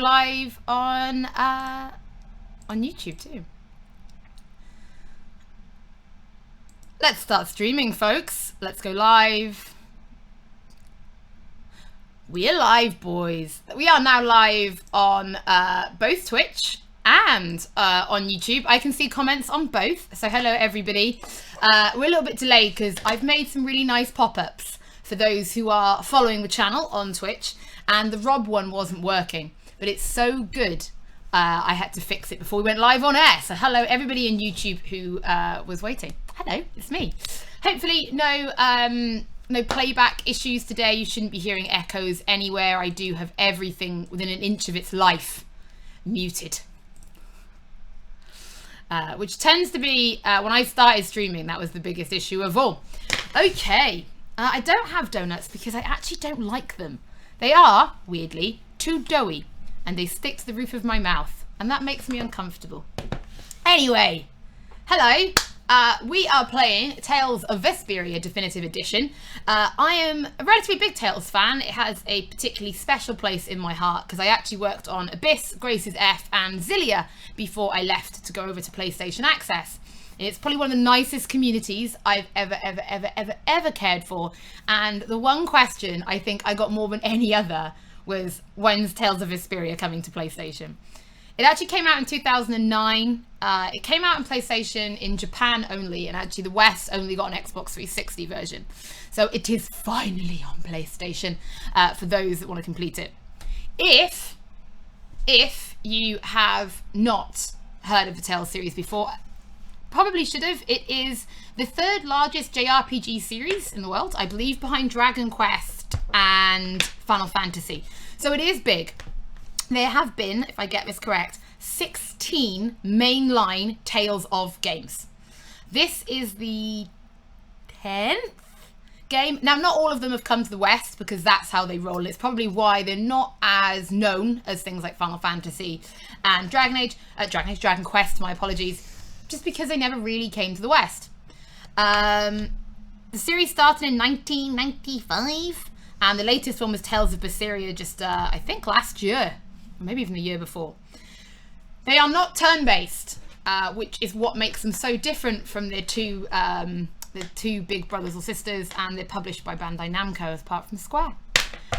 live on YouTube too. Let's start streaming, folks. Let's go live. We are live, boys. We are now live on both Twitch and on YouTube. I can see comments on both. So hello, everybody. We're a little bit delayed because I've made some really nice pop-ups for those who are following the channel on Twitch. And the Rob one wasn't working. But it's so good. I had to fix it before we went live on air. So hello, everybody in YouTube who was waiting. Hello, it's me. Hopefully no playback issues today. You shouldn't be hearing echoes anywhere. I do have everything within an inch of its life muted. Which tends to be, when I started streaming, that was the biggest issue of all. Okay, I don't have donuts because I actually don't like them. They are, weirdly, too doughy and they stick to the roof of my mouth and that makes me uncomfortable. Anyway, hello. We are playing Tales of Vesperia Definitive Edition. I am a relatively big Tales fan. It has a particularly special place in my heart because I actually worked on Abyss, Grace's F and Xillia before I left to go over to PlayStation Access. It's probably one of the nicest communities I've ever cared for. And the one question I think I got more than any other was, when's Tales of Vesperia coming to PlayStation? It actually came out in 2009. It came out on PlayStation in Japan only, and actually the West only got an Xbox 360 version. So it is finally on PlayStation for those that want to complete it. If you have not heard of the Tales series before, probably should have. It is the third largest JRPG series in the world, I believe, behind Dragon Quest and Final Fantasy. So it is big. There have been, if I get this correct, 16 mainline Tales of games. This is the 10th game. Now, not all of them have come to the West because that's how they roll. It's probably why they're not as known as things like Final Fantasy and Dragon Quest, my apologies, just because they never really came to the West. The series started in 1995, and the latest one was Tales of Vesperia just, I think, last year. Maybe even the year before. They are not turn-based, which is what makes them so different from their two big brothers or sisters, and they're published by Bandai Namco apart from Square.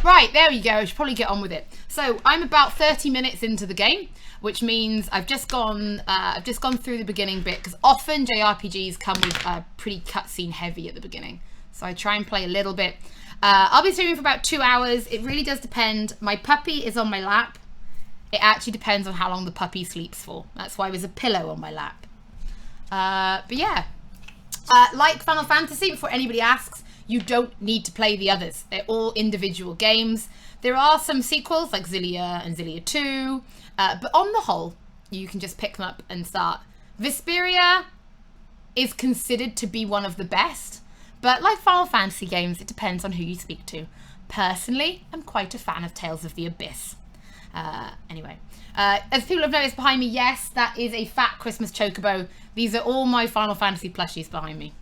Right, there we go. I should probably get on with it. So I'm about 30 minutes into the game, which means I've just gone through the beginning bit because often JRPGs come with pretty cutscene heavy at the beginning. So I try and play a little bit. I'll be streaming for about 2 hours. It really does depend. My puppy is on my lap. It actually depends on how long the puppy sleeps for. That's why there's a pillow on my lap. But yeah, like Final Fantasy, before anybody asks, you don't need to play the others. They're all individual games. There are some sequels like Xillia and Xillia 2, but on the whole, you can just pick them up and start. Vesperia is considered to be one of the best, but like Final Fantasy games, it depends on who you speak to. Personally, I'm quite a fan of Tales of the Abyss. Anyway, as people have noticed behind me, yes, that is a fat Christmas chocobo. These are all my Final Fantasy plushies behind me.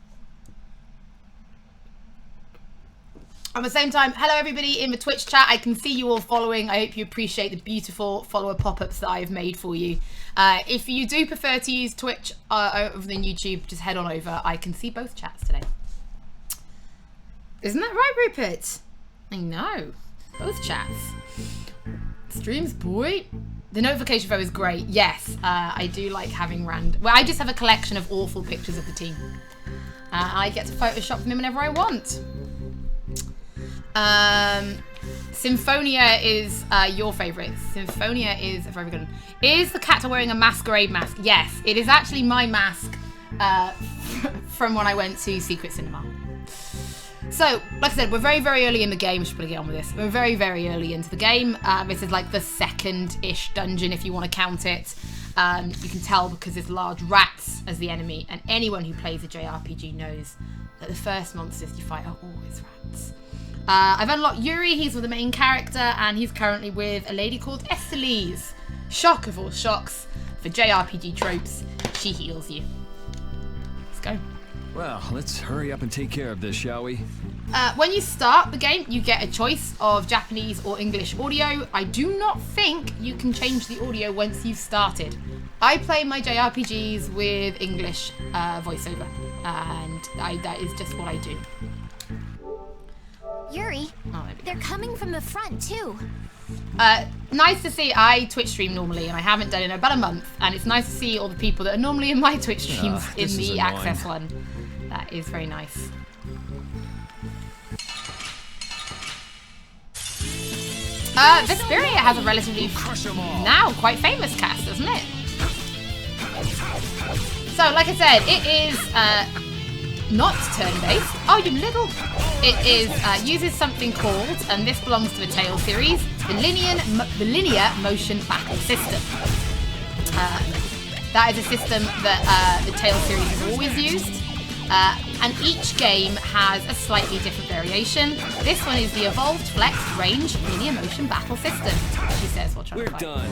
At the same time, hello everybody in the Twitch chat. I can see you all following. I hope you appreciate the beautiful follower pop-ups that I have made for you. If you do prefer to use Twitch over than YouTube, just head on over. I can see both chats today. Isn't that right, Rupert? I know. Both chats. Streams, boy. The notification flow is great. Yes, I do like having random. Well, I just have a collection of awful pictures of the team. I get to Photoshop them whenever I want. Symphonia is your favourite. Symphonia is a very good one. Is the cat wearing a masquerade mask? Yes, it is actually my mask from when I went to Secret Cinema. So, like I said, we're very, very early in the game. We should probably get on with this. We're very, very early into the game. This is like the second-ish dungeon, if you want to count it. You can tell because there's large rats as the enemy, and anyone who plays a JRPG knows that the first monsters you fight are always rats. I've unlocked Yuri. He's the main character, and he's currently with a lady called Estelise. Shock of all shocks. For JRPG tropes, she heals you. Let's go. Well, let's hurry up and take care of this, shall we? When you start the game, you get a choice of Japanese or English audio. I do not think you can change the audio once you've started. I play my JRPGs with English voiceover, and that is just what I do. Yuri, they're coming from the front too. Nice to see. I Twitch stream normally, and I haven't done it in about a month, and it's nice to see all the people that are normally in my Twitch streams in the access one. That is very nice. Vesperia has a relatively now quite famous cast, doesn't it? So, like I said, it is not turn-based. Oh, you little! It is uses something called, and this belongs to the Tales series, the linear motion battle system. That is a system that the Tales series has always used. And each game has a slightly different variation. This one is the Evolved Flex Range Linear Motion Battle System. She says while trying to fight. We're done.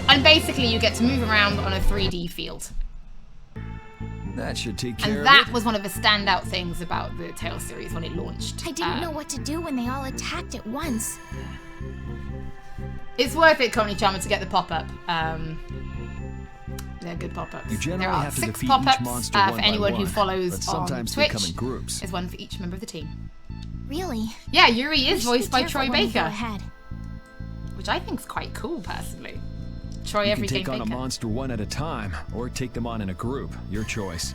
And basically you get to move around on a 3D field. That should take care of it. And that was one of the standout things about the Tales series when it launched. I didn't know what to do when they all attacked at once. It's worth it, Konnichama, to get the pop-up. They're good pop-ups. You generally there are have to 6 defeat pop-ups each monster for one anyone by who one, follows but sometimes on Twitch. they come in groups. There's one for each member of the team. Really? Yeah, Yuri is voiced by Troy Baker, Ahead. which I think is quite cool, personally. Troy You every can take game on a Baker. monster one at a time, or take them on in a group. Your choice.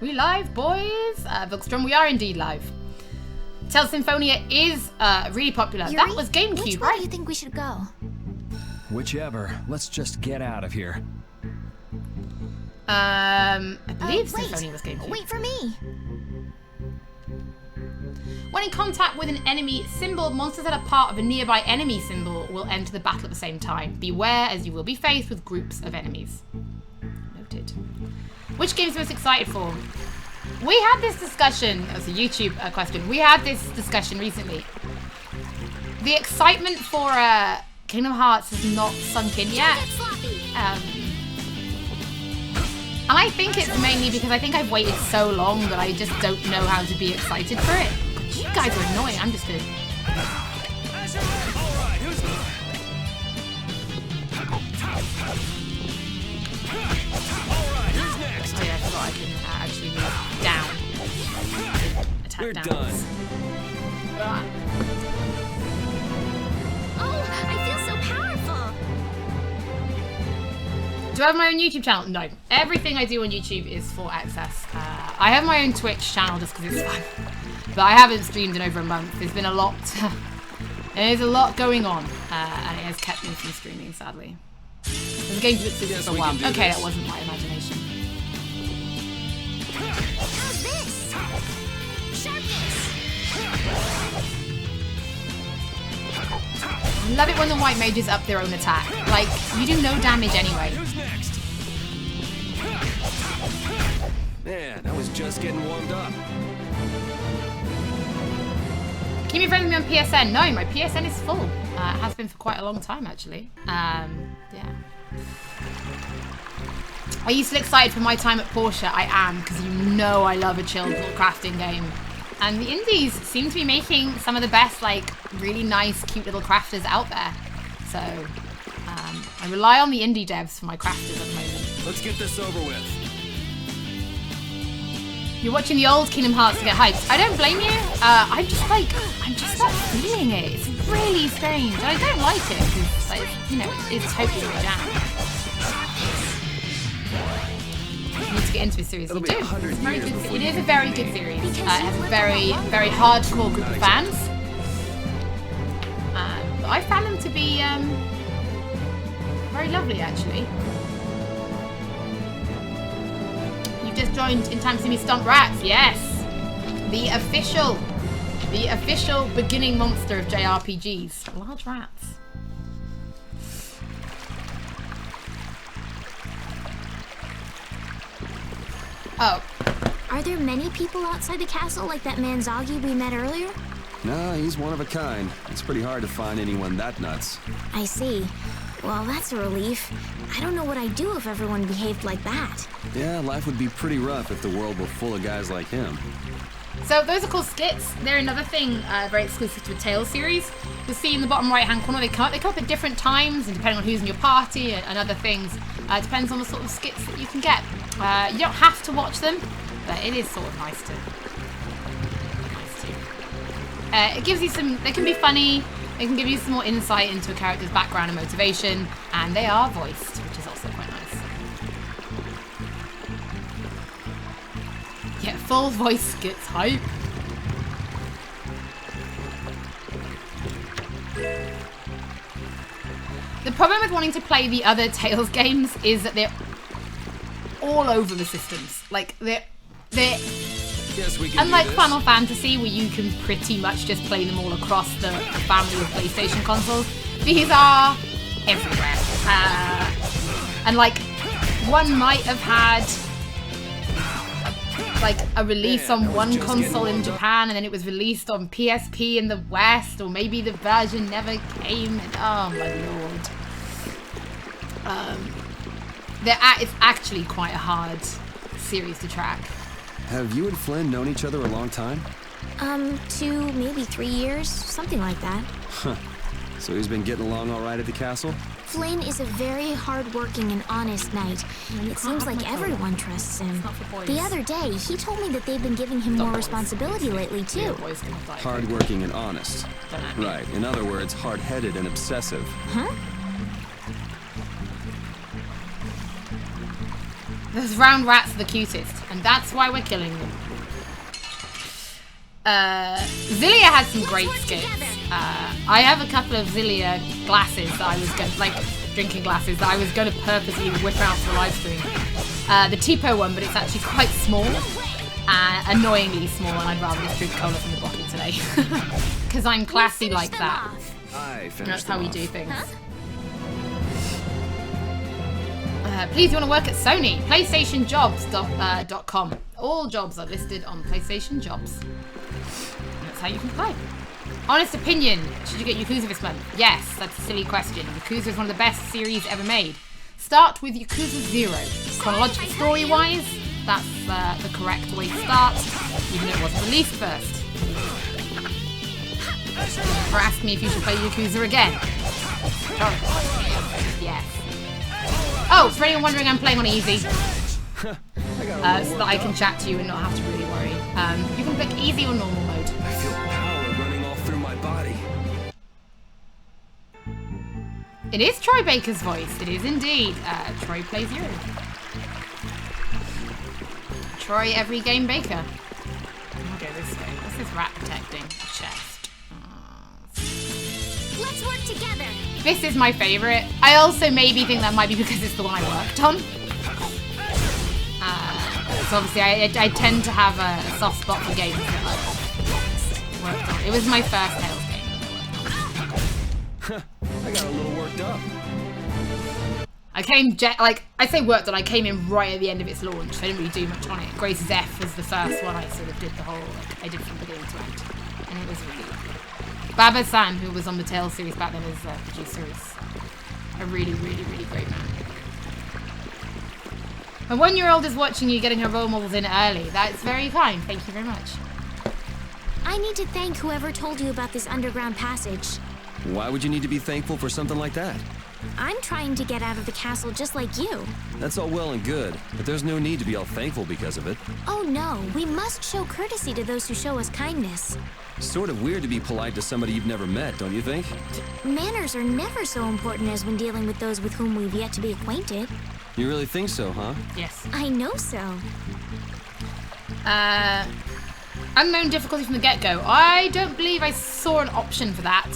We live, boys. Vilkstrom, we are indeed live. Tales Symphonia is really popular. Yuri, That was GameCube, which way right? do you think we should go? Whichever. Let's just get out of here. I believe wait. Symphonia was GameCube. Wait for me. When in contact with an enemy symbol, monsters that are part of a nearby enemy symbol will enter the battle at the same time. Beware, as you will be faced with groups of enemies. Noted. Which game's most excited for? We had this discussion, that was a YouTube question, we had this discussion recently. The excitement for Kingdom Hearts has not sunk in yet. And I think it's mainly because I think I've waited so long that I just don't know how to be excited for it. You guys are annoying, I'm just good. Oh yeah, I forgot I can actually move down. Attack We're down. done. Oh, I feel so powerful. Do I have my own YouTube channel? No. Everything I do on YouTube is for access. I have my own Twitch channel just because it's fun. But I haven't streamed in over a month. There's been a lot. There's a lot going on. And it has kept me from streaming, sadly. The game looks like it's a while. Okay, that wasn't my imagination. How's this? Sharpness. I love it when the white mages up their own attack. Like, you do no damage anyway. Who's next? Man, I was just getting warmed up. Can you be friends with me on PSN? No, my PSN is full. It has been for quite a long time, actually. Yeah. Are you still excited for my time at Porsche? I am, because you know I love a chill little crafting game. And the indies seem to be making some of the best, like, really nice, cute little crafters out there. So, I rely on the indie devs for my crafters at the moment. Let's get this over with. You're watching the old Kingdom Hearts to get hyped. I don't blame you. I'm just not feeling it. It's really strange. And I don't like it because, like, you know, it's totally my jam. You need to get into the series. You do. It's very good. It is a very good series. It has a very, very hardcore group of fans. But I found them to be very lovely, actually. Just joined in time to see me stomp rats. Yes, the official beginning monster of JRPGs, large rats. Oh, Are there many people outside the castle like that man Zoggy we met earlier? No, he's one of a kind. It's pretty hard to find anyone that nuts. I see. Well, that's a relief. I don't know what I'd do if everyone behaved like that. Yeah, life would be pretty rough if the world were full of guys like him. So those are called skits. They're another thing very exclusive to the Tales series. You'll see in the bottom right hand corner they come up at different times and depending on who's in your party and other things. Depends on the sort of skits that you can get. You don't have to watch them, but it is sort of nice to. It gives you some. They can be funny. They can give you some more insight into a character's background and motivation, and they are voiced, which is also quite nice. Yeah, full voice skits hype. The problem with wanting to play the other Tales games is that they're all over the systems. Like they're Yes, we can unlike do this. Final Fantasy, where you can pretty much just play them all across the family of PlayStation consoles, these are everywhere. And like, one might have had like a release on one console in Japan, and then it was released on PSP in the West, or maybe the version never came. And oh my lord, it's actually quite a hard series to track. Have you and Flynn known each other a long time? 2, maybe 3 years, something like that. Huh. So he's been getting along all right at the castle? Flynn is a very hard-working and honest knight. It seems like everyone trusts him. The other day, he told me that they've been giving him more responsibility lately, too. Hardworking and honest. Right. In other words, hard-headed and obsessive. Huh? Those round rats are the cutest, and that's why we're killing them. Zilia has some great skits. I have a couple of Zilia glasses that I was going to, like, drinking glasses that I was going to purposely whip out for the live stream. The Tipo one, but it's actually quite small. Annoyingly small, and I'd rather just drink cola from the bottle today. Because I'm classy like that. And that's how we do things. Please, you want to work at Sony? PlayStationJobs.com. All jobs are listed on PlayStation Jobs. And that's how you can apply. Honest opinion, should you get Yakuza this month? Yes, that's a silly question. Yakuza is one of the best series ever made. Start with Yakuza 0. Chronological story-wise, that's the correct way to start, even though it wasn't released first. Or ask me if you should play Yakuza again. Yes. Oh, for anyone wondering, I'm playing on easy. So that I can chat to you and not have to really worry. You can pick easy or normal mode. I feel power running all through my body. It is Troy Baker's voice. It is indeed. Troy plays you. Troy every game Baker. I'll go this way. What's this rat protecting? Chest. Let's work together. This is my favourite. I also maybe think that might be because it's the one I worked on. So obviously I tend to have a soft spot for games that I worked on. It was my first Tales game. I got a little worked up. I worked on, I came in right at the end of its launch, so I didn't really do much on it. Grace's F was the first one I sort of did the whole, I did from beginning to end. And it was really good. Baba-san, who was on the Tales series back then as producer, is a really, really, really great man. A 1-year-old is watching you getting her role models in early. That's very kind. Thank you very much. I need to thank whoever told you about this underground passage. Why would you need to be thankful for something like that? I'm trying to get out of the castle just like you. That's all well and good, but there's no need to be all thankful because of it. Oh no, we must show courtesy to those who show us kindness. Sort of weird to be polite to somebody you've never met, don't you think? Manners are never so important as when dealing with those with whom we've yet to be acquainted. You really think so, huh? Yes. I know so. Unknown difficulty from the get-go. I don't believe I saw an option for that,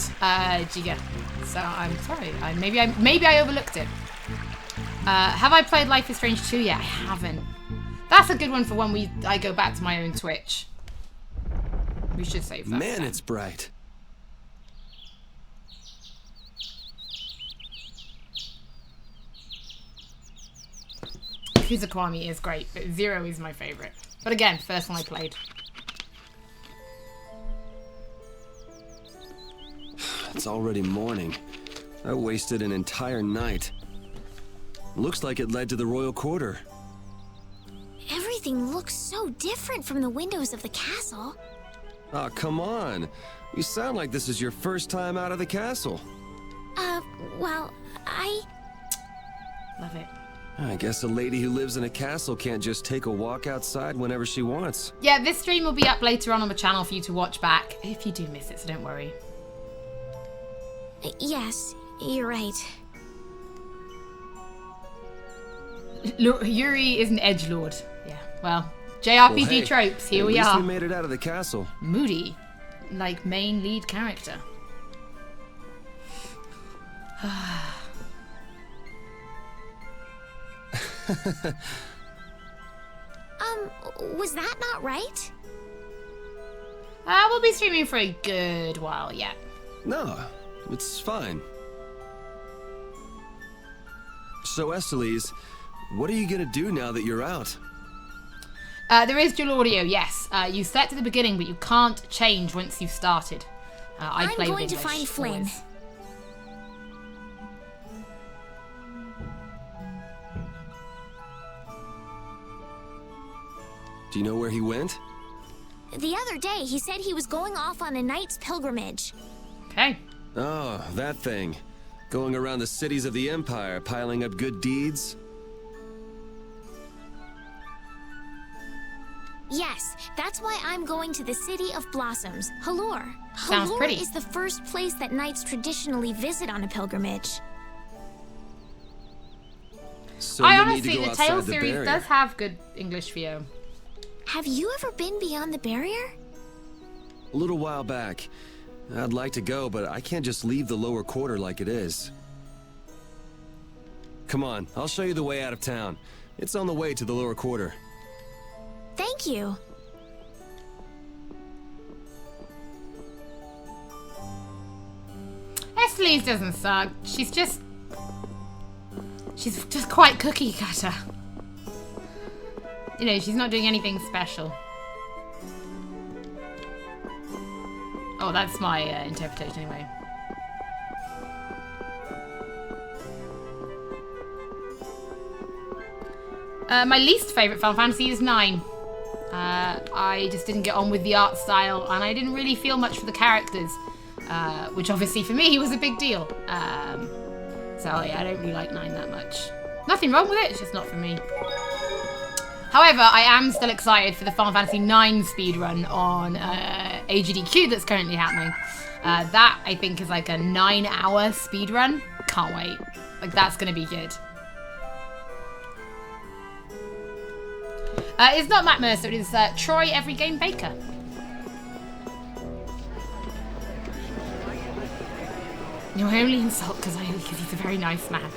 Giga. So I'm sorry. Maybe I overlooked it. Have I played Life is Strange 2 yet? I haven't. That's a good one for when I go back to my own Twitch. We should save that. Man, it's bright. Yakuza Kiwami is great, but 0 is my favourite. But again, first one I played. It's already morning. I wasted an entire night. Looks like it led to the royal quarter. Everything looks so different from the windows of the castle. Ah, come on. You sound like this is your first time out of the castle. Well, Love it. I guess a lady who lives in a castle can't just take a walk outside whenever she wants. Yeah, this stream will be up later on the channel for you to watch back if you do miss it, so don't worry. Yes, you're right. Yuri is an edgelord. Yeah, well, JRPG Well, hey, tropes, here at we least are. we made it out of the castle. Moody, like main lead character. Was that not right? We'll be streaming for a good while yet. No, it's fine. So, Estelies, what are you gonna do now that you're out? There is dual audio, yes. You set to the beginning, but you can't change once you've started. I'm going to find Flynn. Always. Do you know where he went? The other day, he said he was going off on a knight's pilgrimage. Okay. Oh, that thing. Going around the cities of the Empire, piling up good deeds? Yes, that's why I'm going to the City of Blossoms, Halure. Sounds Halure pretty. is the first place that knights traditionally visit on a pilgrimage. So I you need to honestly, go the outside Tales the series barrier. does have good English for you. Have you ever been beyond the barrier? A little while back. I'd like to go, but I can't just leave the lower quarter like it is. Come on, I'll show you the way out of town. It's on the way to the lower quarter. Thank you. Estelies doesn't suck. She's just quite cookie cutter. You know, she's not doing anything special. Oh, that's my interpretation anyway. My least favourite Final Fantasy is 9. I just didn't get on with the art style, and I didn't really feel much for the characters, which obviously for me was a big deal. So yeah, I don't really like 9 that much. Nothing wrong with it, it's just not for me. However, I am still excited for the Final Fantasy IX speedrun on AGDQ that's currently happening. That, I think, is like a 9-hour speedrun. Can't wait. Like, that's going to be good. It's not Matt Mercer, it is Troy Everygame Baker. No, I only insult because he's a very nice man.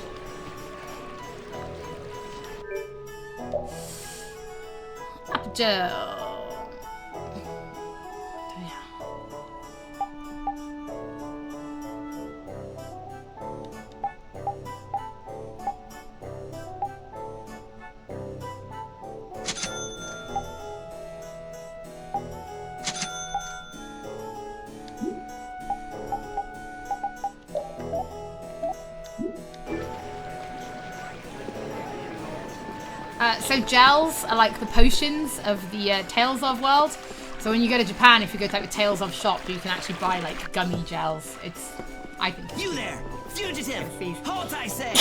Joe. So gels are like the potions of the Tales of world. So when you go to Japan, if you go to like the Tales of shop, you can actually buy like gummy gels. It's, I think it's You there, fugitive! Halt, I say!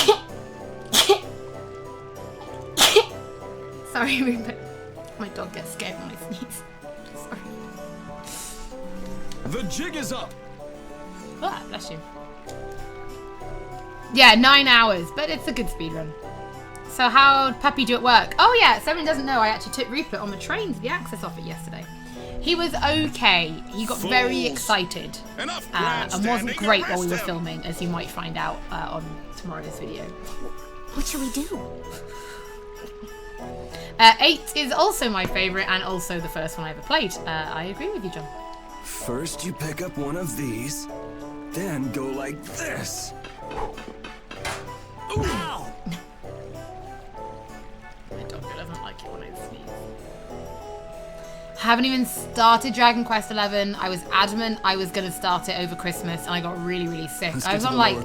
Sorry, my dog gets scared when I sneeze. Sorry. The jig is up. Ah, bless you. Yeah, 9 hours, but it's a good speedrun. So how'd Puppy do at work? Oh yeah, someone doesn't know, I actually took Rupert on the train to the access office yesterday. He was okay. He got very excited and wasn't great while we were filming, as you might find out on tomorrow's video. What should we do? 8 is also my favourite and also the first one I ever played. I agree with you, John. First you pick up one of these, then go like this. Ow! My dog doesn't like it when I sneeze. Haven't even started Dragon Quest XI. I was adamant I was going to start it over Christmas, and I got really, really sick. I was on like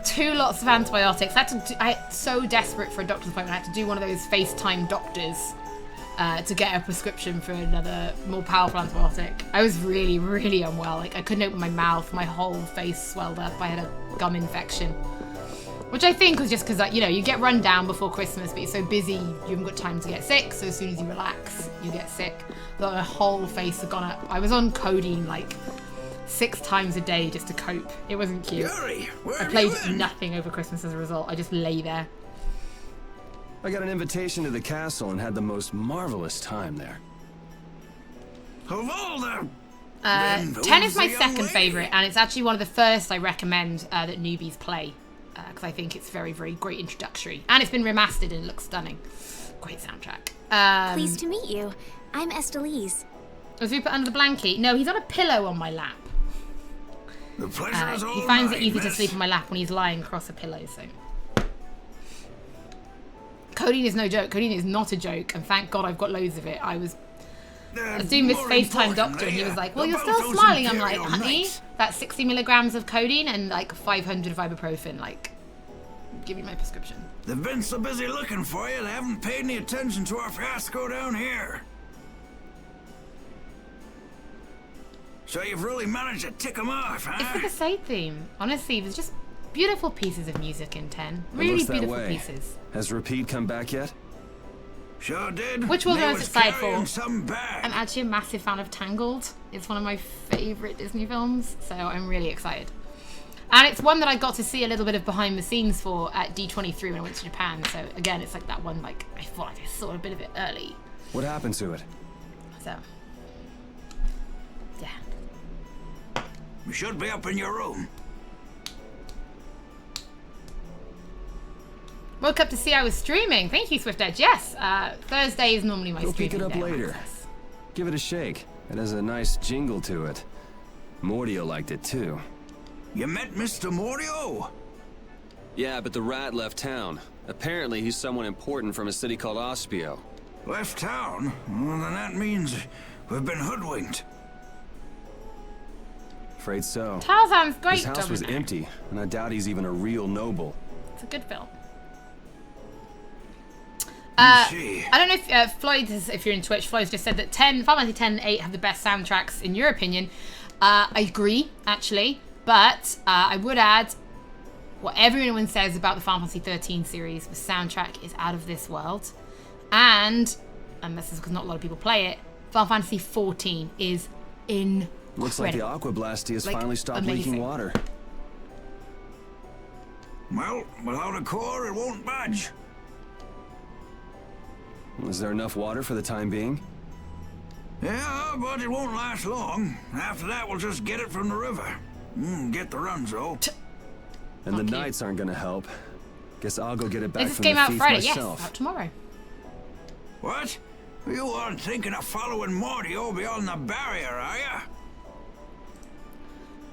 2 lots of antibiotics. I got so desperate for a doctor's appointment. I had to do one of those FaceTime doctors to get a prescription for another more powerful antibiotic. I was really, really unwell. Like, I couldn't open my mouth. My whole face swelled up. I had a gum infection. Which I think was just because, you know, you get run down before Christmas, but you're so busy, you haven't got time to get sick. So as soon as you relax, you get sick. My whole face had gone up. I was on codeine like 6 times a day just to cope. It wasn't cute. I played nothing over Christmas as a result. I just lay there. I got an invitation to the castle and had the most marvelous time there. Of all the... 10 is my second favourite, and it's actually one of the first I recommend that newbies play. Because I think it's very, very great introductory. And it's been remastered and it looks stunning. Great soundtrack. Pleased to meet you. I'm Estelise. Was Rupert under the blanket? No, he's on a pillow on my lap. The pleasure is all He finds it mine, easy to miss. sleep on my lap when he's lying across a pillow, so... Codeine is no joke. Codeine is not a joke, and thank God I've got loads of it. I was doing this FaceTime doctor, and he was like, well, you're still smiling. I'm like, honey, that's 60 milligrams of codeine and like 500 of ibuprofen. Like, give me my prescription. They've been so busy looking for you, they haven't paid any attention to our fiasco down here. So you've really managed to tick them off, huh? It's the Crusade theme. Honestly, there's just beautiful pieces of music in 10. It Really looks that beautiful way. pieces. Has Repeat come back yet? Sure did. Which one They I was excited carrying for? some bag. I'm actually a massive fan of Tangled. It's one of my favourite Disney films, so I'm really excited. And it's one that I got to see a little bit of behind the scenes for at D23 when I went to Japan. So again, it's like that one, like, I thought like I saw a bit of it early. What happened to it? So, yeah. We should be up in your room. Woke up to see I was streaming. Thank you, Swift Edge. Yes, Thursday is normally my Go streaming pick it up day. later. Give it a shake. It has a nice jingle to it. Mordio liked it too. You met Mr. Mordio? Yeah, but the rat left town. Apparently he's someone important from a city called Ospio. Left town? Well, then that means we've been hoodwinked. Afraid so. Tarzan's great. His house was Dominic. empty, and I doubt he's even a real noble. It's a good film. See. I don't know if Floyd, if you're in Twitch, Floyd's just said that Final Fantasy 10 and 8 have the best soundtracks in your opinion. I agree, actually, but I would add what everyone says about the Final Fantasy 13 series. The soundtrack is out of this world, and this is because not a lot of people play it. Final Fantasy 14 is incredible. Looks like the Aqua Blasty has Like, finally stopped amazing. leaking water. Well, without a core, it won't budge. Is there enough water for the time being? Yeah, but it won't last long. After that, we'll just get it from the river. Get the runzo. And the Okay. nights aren't gonna help. Guess I'll go get it back This from came the out thief Friday. myself. Yes, out tomorrow. What? You aren't thinking of following Mordio beyond the barrier, are ya?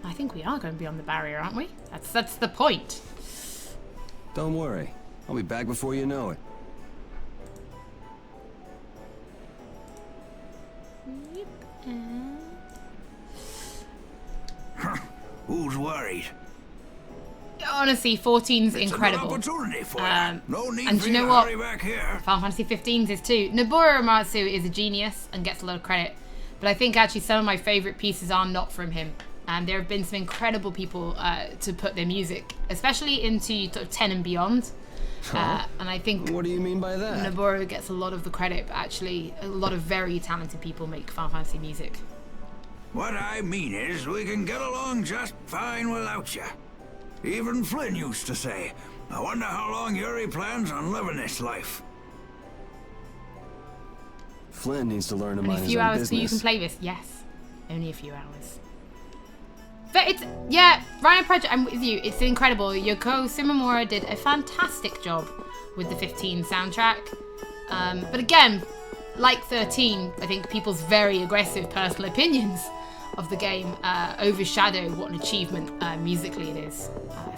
I think we are going to be on the barrier, aren't we? That's the point. Don't worry. I'll be back before you know it. Who's worried? Honestly, 14's It's incredible. a good opportunity for you. No need and for you you know to what? hurry back here. Final Fantasy 15's is too. Nobuo Uematsu is a genius and gets a lot of credit, but I think actually some of my favourite pieces are not from him. And there have been some incredible people to put their music, especially into sort of 10 and beyond. And I think What do you mean by that? Nobuo gets a lot of the credit, but actually a lot of very talented people make Final Fantasy music. What I mean is, we can get along just fine without you. Even Flynn used to say, I wonder how long Yuri plans on living this life. Flynn needs to learn to And mind a his few own hours so business. you can play this. Yes, only a few hours. But it's, yeah, Rhino Project, I'm with you. It's incredible. Yoko Sumimura did a fantastic job with the 15 soundtrack. But again, like 13, I think people's very aggressive personal opinions of the game overshadow what an achievement musically it is.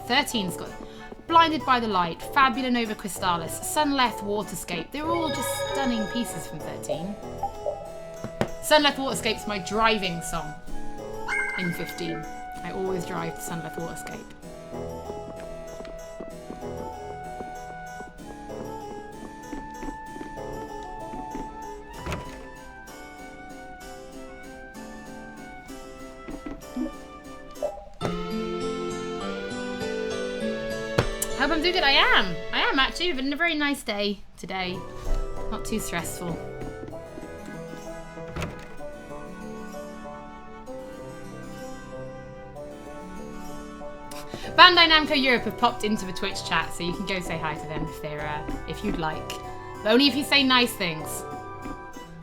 13's got Blinded by the Light, Fabula Nova Crystallis, Sunleth Waterscape. They're all just stunning pieces from 13. Sunlight Waterscape's my driving song in 15. I always drive to Sunlight Waterscape. Hope I'm doing good. I am actually. Been a very nice day today. Not too stressful. Bandai Namco Europe have popped into the Twitch chat, so you can go say hi to them if they're if you'd like. But only if you say nice things.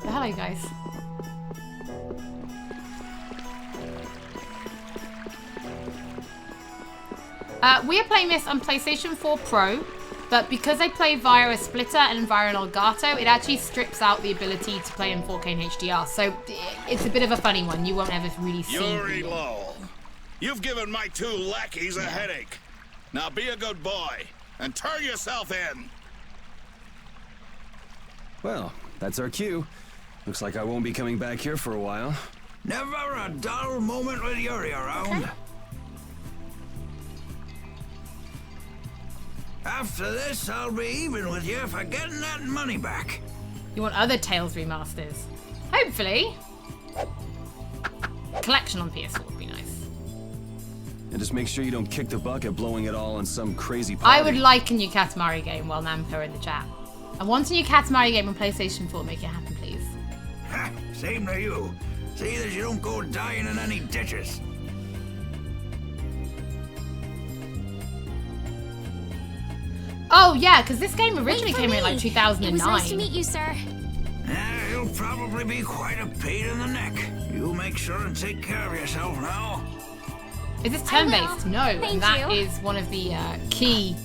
But hello, guys. We are playing this on PlayStation 4 Pro, but because I play via a splitter and via an Elgato, it actually strips out the ability to play in 4K and HDR. So it's a bit of a funny one. You won't ever really see. Yuri Lowell, you've given my 2 lackeys a headache. Now be a good boy and turn yourself in. Well, that's our cue. Looks like I won't be coming back here for a while. Never a dull moment with Yuri around. Okay. After this, I'll be even with you for getting that money back. You want other Tales remasters? Hopefully. Collection on PS4 would be nice. And just make sure you don't kick the bucket blowing it all on some crazy party. I would like a new Katamari game while Namco are in the chat. I want a new Katamari game on PlayStation 4. Make it happen, please. Ha, same to you. See that you don't go dying in any ditches. Oh, yeah, because this game originally came in like 2009. It was nice to meet you, sir. You'll probably be quite a pain in the neck. You make sure and take care of yourself now. Is this turn-based? No, Thank and that you. is one of the key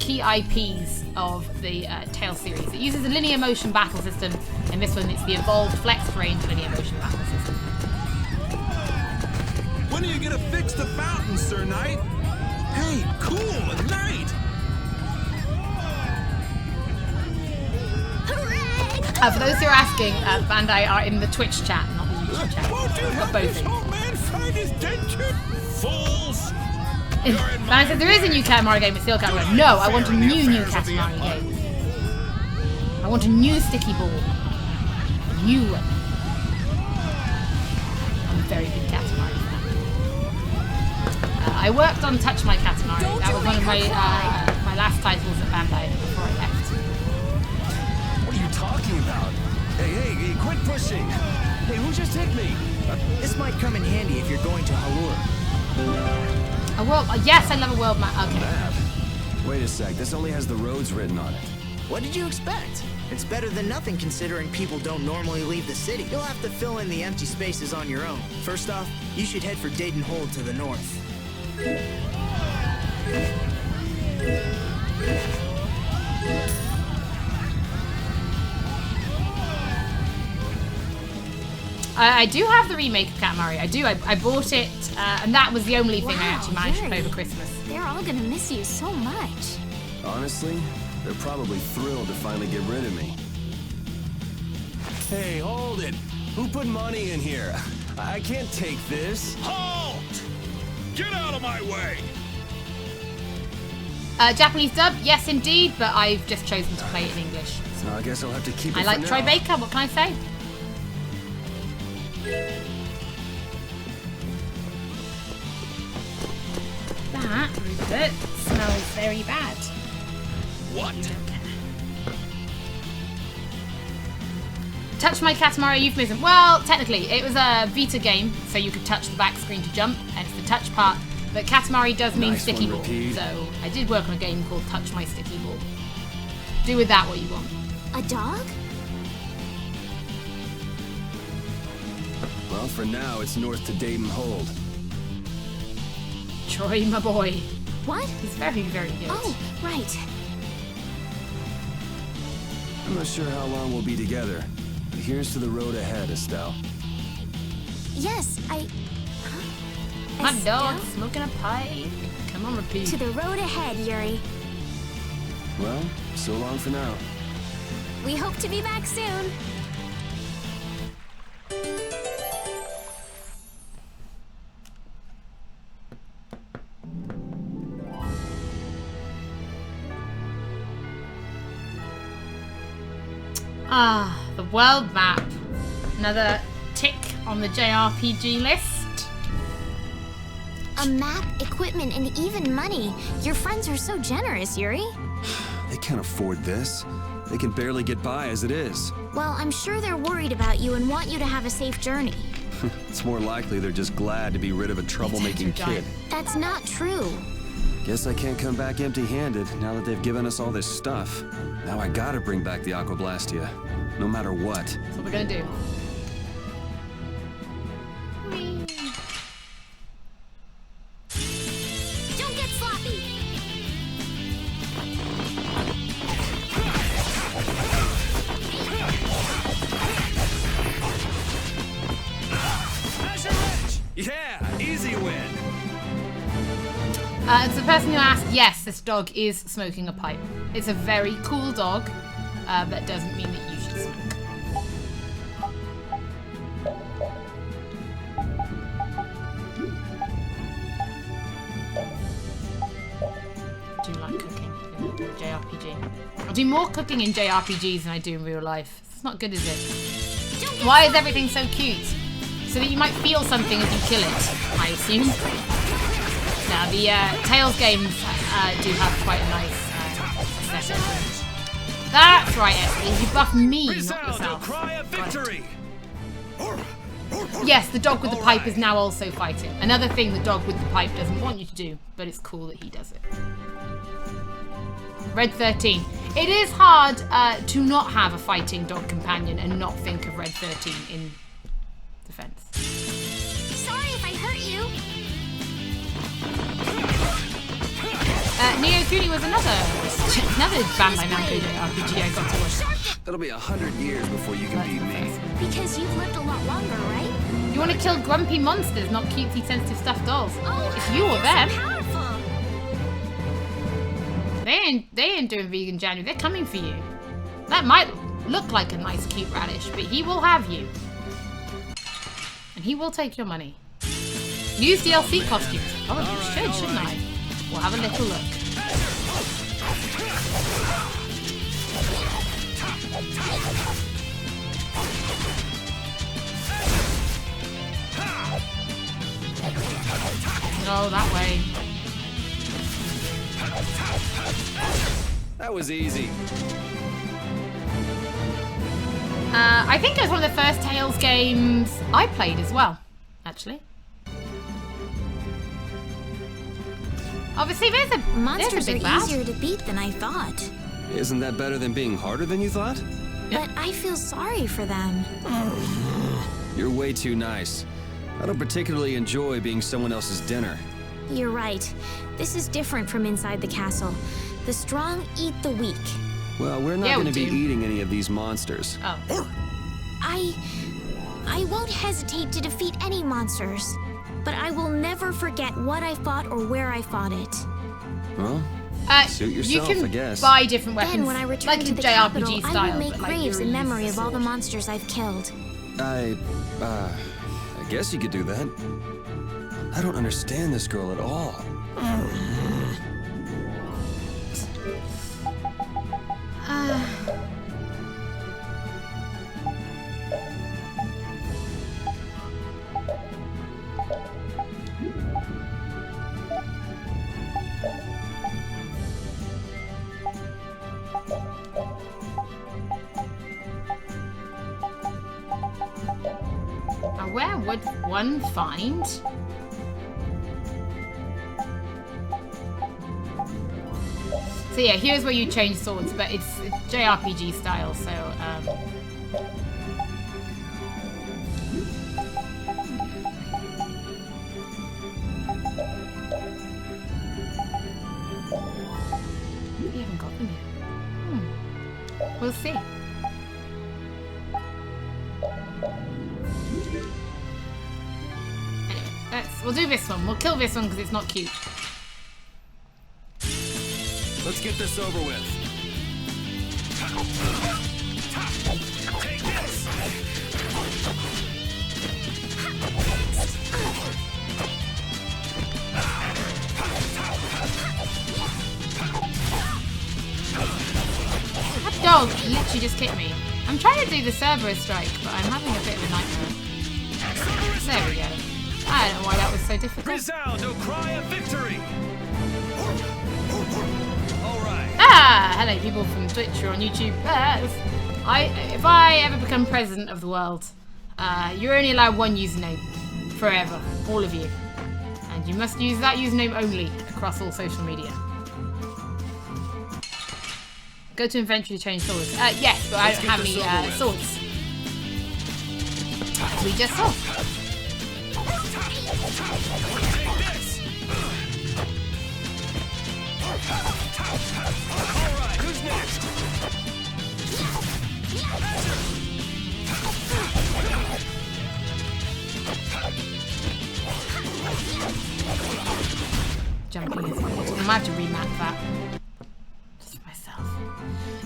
IPs of the Tales series. It uses a linear motion battle system. In this one, it's the evolved flex range linear motion battle system. When are you gonna fix the fountain, Sir Knight? Hey, cool, a knight! For those who are asking, Bandai are in the Twitch chat, not the YouTube chat. Not both. man find his denture? Fools! Bandai said there is a new Katamari game, it's still Katamari. No, I want a new Katamari game. I want a new sticky ball. A new one. I'm a very big Katamari fan. I worked on Touch My Katamari. That was one of my my last titles at Bandai before I left. What are you talking about? Hey, quit pushing! Hey, who just hit me? This might come in handy if you're going to Halur. A world? Yes, I love a world map. Okay. Map? Wait a sec, this only has the roads written on it. What did you expect? It's better than nothing considering people don't normally leave the city. You'll have to fill in the empty spaces on your own. First off, you should head for Dayton Hold to the north. I do have the remake of Katamari. I do. I bought it, and that was the only thing I actually managed to play over Christmas. They're all gonna miss you so much. Honestly, they're probably thrilled to finally get rid of me. Hey, hold it! Who put money in here? I can't take this. Halt! Get out of my way! Japanese dub? Yes, indeed, but I've just chosen to play it in English. So I guess I'll have to keep it I like for Troy now. Baker. What can I say? That, Rupert, smells very bad. What? Touch My Katamari euphemism. Well, technically, it was a Vita game, so you could touch the back screen to jump, hence the touch part. But Katamari does mean Nice sticky one, ball, Repeat. so I did work on a game called Touch My Sticky Ball. Do with that what you want. A dog? Well, for now, it's north to Dayton Hold. Troy, my boy. What? He's very, very good. Oh, right. I'm not sure how long we'll be together, but here's to the road ahead, Estelle. Yes, Hot Estelle? dog, smoking a pipe. Come on, Repeat. To the road ahead, Yuri. Well, so long for now. We hope to be back soon. Ah, the world map. Another tick on the JRPG list. A map, equipment, and even money. Your friends are so generous, Yuri. They can't afford this. They can barely get by as it is. Well, I'm sure they're worried about you and want you to have a safe journey. It's more likely they're just glad to be rid of a troublemaking kid. That's not true. Guess I can't come back empty-handed now that they've given us all this stuff. Now I gotta bring back the Aquablastia, no matter what. That's what we're gonna do. Don't get sloppy. Yeah, easy win. It's the person who asked, yes, this dog is smoking a pipe. It's a very cool dog, but doesn't mean that you should smoke. I do like cooking in JRPG. I do more cooking in JRPGs than I do in real life. It's not good, is it? Why is everything so cute? So that you might feel something as you kill it, I assume. Now, the Tales games do have quite a nice aesthetic. That's right, Esty. You buff me, not yourself. Cry of victory. Yes, the dog with the pipe is now also fighting. Another thing the dog with the pipe doesn't want you to do, but it's cool that he does it. Red 13. It is hard to not have a fighting dog companion and not think of Red 13 in defense. Sorry if I hurt you. Neo Kuni was another Bandai Namco RPG I got to watch. That'll be 100 years before you can beat me. Because you've lived a lot longer, right? You want to kill grumpy monsters, not cutesy sensitive stuffed dolls. Oh, It's you or them. powerful. They ain't doing vegan January. They're coming for you. That might look like a nice cute radish, but he will have you. And he will take your money. Use DLC costumes. Oh, you shouldn't I? We'll have a little look. Oh, that way. That was easy. I think it was one of the first Tales games I played as well, actually. Obviously, there's a Monsters are big bad. easier to beat than I thought. Isn't that better than being harder than you thought? But I feel sorry for them. You're way too nice. I don't particularly enjoy being someone else's dinner. You're right. This is different from inside the castle. The strong eat the weak. Well, we're not Yeah, we going to be do. eating any of these monsters. Oh. I won't hesitate to defeat any monsters. But I will never forget what I fought or where I fought it. Well, suit yourself, you can I guess. buy different weapons, Then when I return like to in the JRPG capital, style. I will make but like graves you in use memory the of all the sword. monsters I've killed. I guess you could do that. I don't understand this girl at all. Now, where would one find? So yeah, here's where you change swords, but it's JRPG style, so we haven't got them yet. We'll see. Anyway, we'll do this one. We'll kill this one because it's not cute. Let's get this over with. Take this! That dog literally just kicked me. I'm trying to do the Cerberus strike, but I'm having a bit of a nightmare. There we go. I don't know why that was so difficult. Resound, O cry of victory! Alright. Ah! Hello, people from Twitch or on YouTube. If I ever become president of the world, you're only allowed one username. Forever. All of you. And you must use that username only across all social media. Go to inventory to change swords. Yes, but I don't have any swords. As we just saw. Alright, who's next? Jumping is weird. I might have to remap that. Just for myself.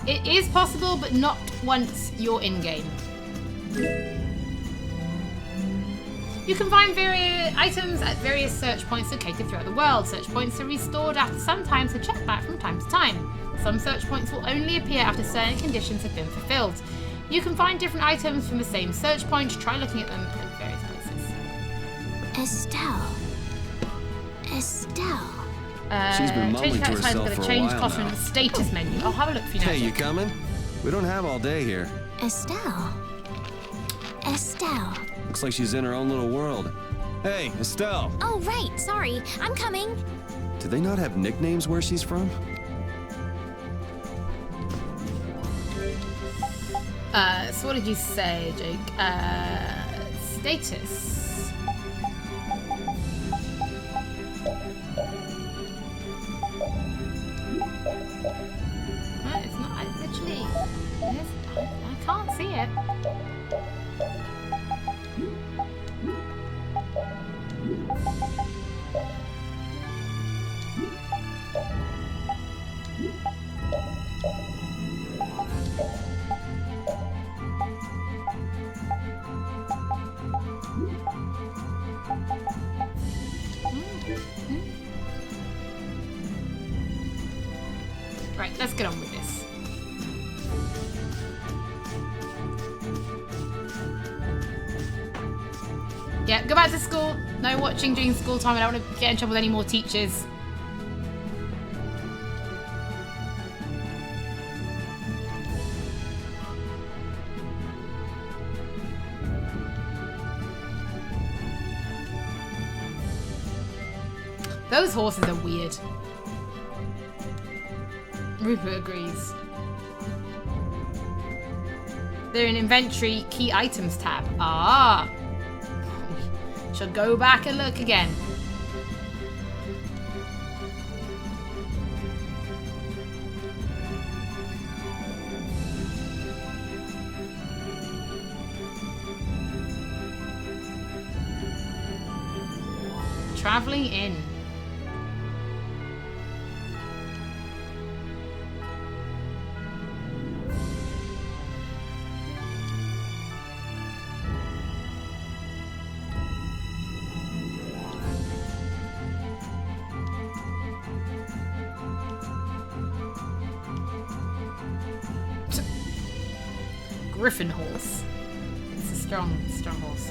It is possible, but not once you're in-game. You can find various items at various search points located throughout the world. Search points are restored after some time, so check back from time to time. Some search points will only appear after certain conditions have been fulfilled. You can find different items from the same search point. Try looking at them at various places. Estelle. She's been mumbling to herself for a change while costume now. status menu. I'll have a look for you now. Hey, you coming? We don't have all day here. Estelle. Looks like she's in her own little world. Hey, Estelle. Oh, right. Sorry. I'm coming. Do they not have nicknames where she's from? So what did you say, Jake? Status. No, it's not. I literally. I can't see it. Right, let's get on with this. Yeah, go back to school. No watching during school time. I don't want to get in trouble with any more teachers. Those horses are weird. Rupert agrees. They're in inventory key items tab. Ah. Shall go back and look again. Traveling in. Griffin horse. It's a strong horse.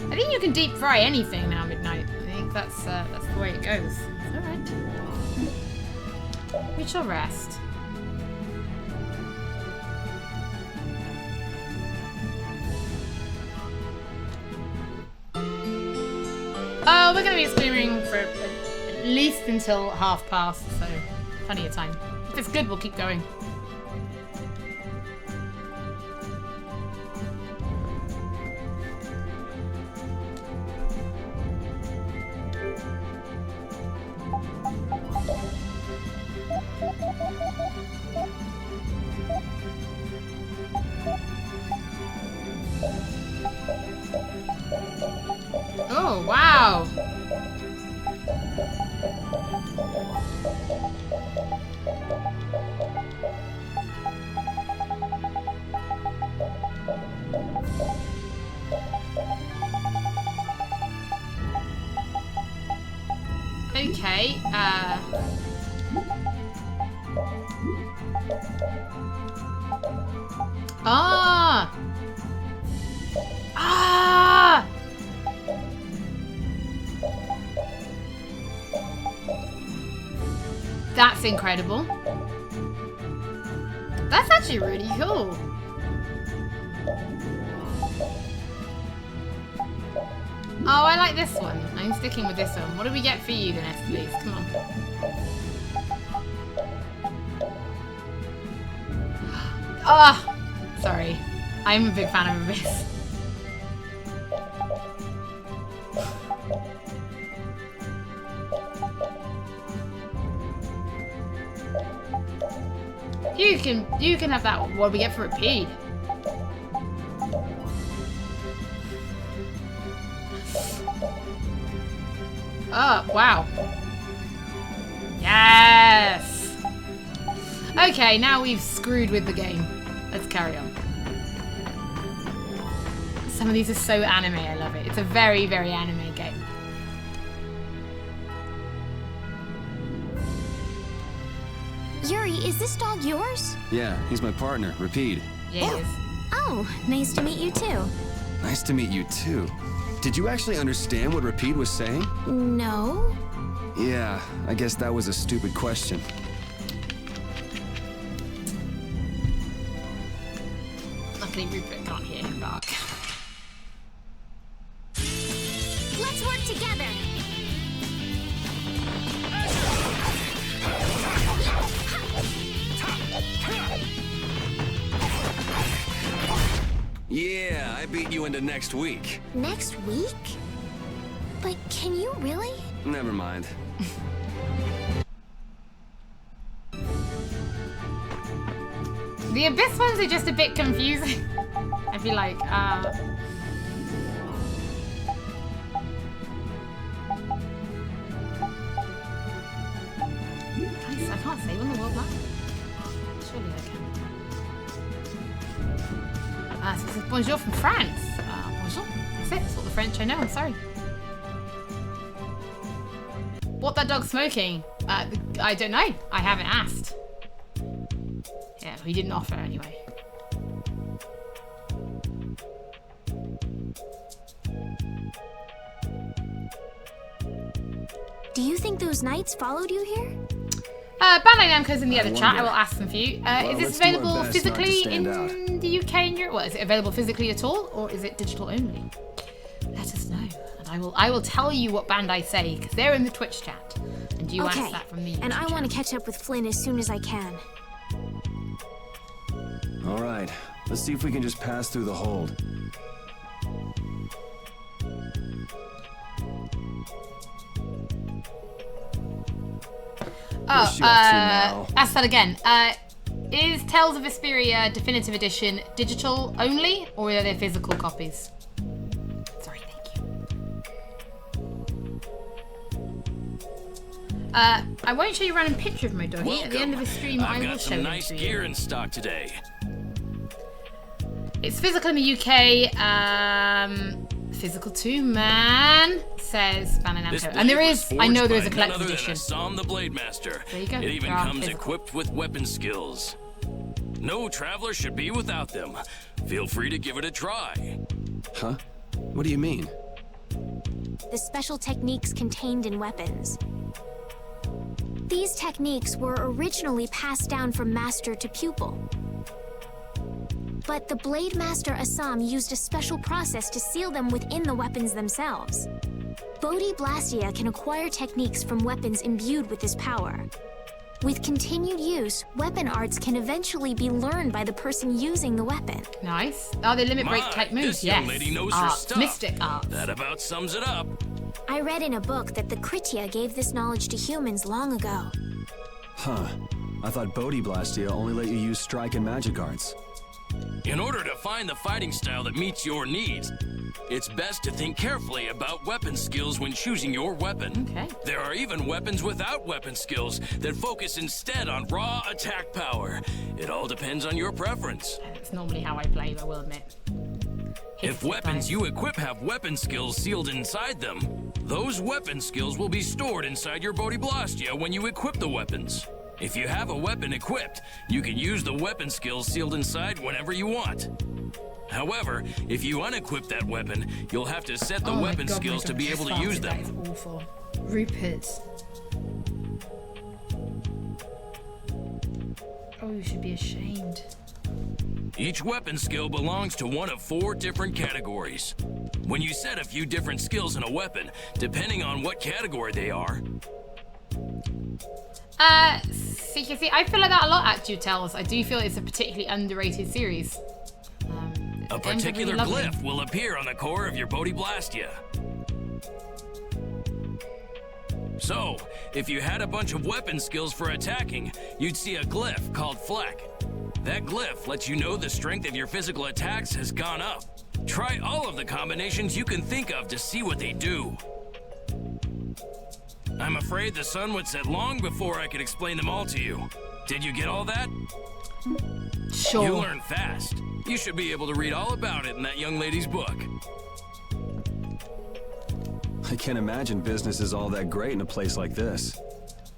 I think you can deep fry anything now, Midnight. I think that's the way it goes. It's alright. We shall rest. Oh, we're going to be streaming for at least until past, so plenty of time. If it's good, we'll keep going. Oh, wow. Okay, That's incredible. That's actually really cool. Oh, I like this one. I'm sticking with this one. What do we get for you then, Esther? Come on. Ah, oh, sorry. I'm a big fan of Abyss. You can have that one. What do we get for Repeat? Oh, wow. Yes! Okay, now we've screwed with the game. Let's carry on. Some of these are so anime, I love it. It's a very, very anime game. Yuri, is this dog yours? Yeah, he's my partner, Rapide. Yeah, he is. Oh, nice to meet you too. Nice to meet you too. Did you actually understand what Rapide was saying? No. Yeah, I guess that was a stupid question. Luckily Rupert can't hear him bark. Let's work together. Yeah, I beat you into next week. Next week? But can you really? Never mind. The Abyss ones are just a bit confusing. I feel like, Nice, I can't save on the world map. Surely I can. So this is bonjour from France. Bonjour. That's it. That's all the French I know. I'm sorry. What that dog smoking? I don't know. I haven't asked. Yeah, he didn't offer anyway. Do you think those knights followed you here? Bandai Namco's in the other chat. wonder. I will ask them for you. Is this let's do our available best not to physically stand in out. the UK and Europe? Well, is it available physically at all, or is it digital only? Let us know, and I will tell you what Bandai say because they're in the Twitch chat, and you ask that from the YouTube and I want to channel. catch up with Flynn as soon as I can. All right, let's see if we can just pass through the hold. What's she up to now? Ask that again. Is Tales of Vesperia Definitive Edition digital only, or are they physical copies? Sorry, thank you. I won't show you a random picture of my doggy. At the end of the stream, I will show some it nice to gear you. in stock today. It's physical in the UK. Physical too, man. Says Bandai This Namco. blade And there was is, I know forged there is by a none collector's other than edition. Assam the Blade Master. There you go. It even They are comes physical. equipped with weapon skills. No traveler should be without them. Feel free to give it a try. Huh? What do you mean? The special techniques contained in weapons. These techniques were originally passed down from master to pupil. But the Blade Master Assam used a special process to seal them within the weapons themselves. Bodhi Blastia can acquire techniques from weapons imbued with this power. With continued use, weapon arts can eventually be learned by the person using the weapon. Nice. Oh, they limit break My, type moves. this Yes. young lady knows her Arts. stuff. Mystic arts. That about sums it up. I read in a book that the Kritia gave this knowledge to humans long ago. Huh. I thought Bodhi Blastia only let you use strike and magic arts. In order to find the fighting style that meets your needs, it's best to think carefully about weapon skills when choosing your weapon. Okay. There are even weapons without weapon skills that focus instead on raw attack power. It all depends on your preference. That's normally how I play, I will admit. If weapons you equip have weapon skills sealed inside them, those weapon skills will be stored inside your Bodhi Blastia when you equip the weapons. If you have a weapon equipped, you can use the weapon skills sealed inside whenever you want. However, if you unequip that weapon, you'll have to set the weapon skills to be able to use them. That is awful. Rupert. Oh, you should be ashamed. Each weapon skill belongs to one of 4 different categories. When you set a few different skills in a weapon, depending on what category they are. See, I feel like that a lot at Tells. I do feel it's a particularly underrated series. A particular glyph will appear on the core of your Body Blastia. So, if you had a bunch of weapon skills for attacking, you'd see a glyph called Fleck. That glyph lets you know the strength of your physical attacks has gone up. Try all of the combinations you can think of to see what they do. I'm afraid the sun would set long before I could explain them all to you. Did you get all that? Sure. You learn fast. You should be able to read all about it in that young lady's book. I can't imagine business is all that great in a place like this.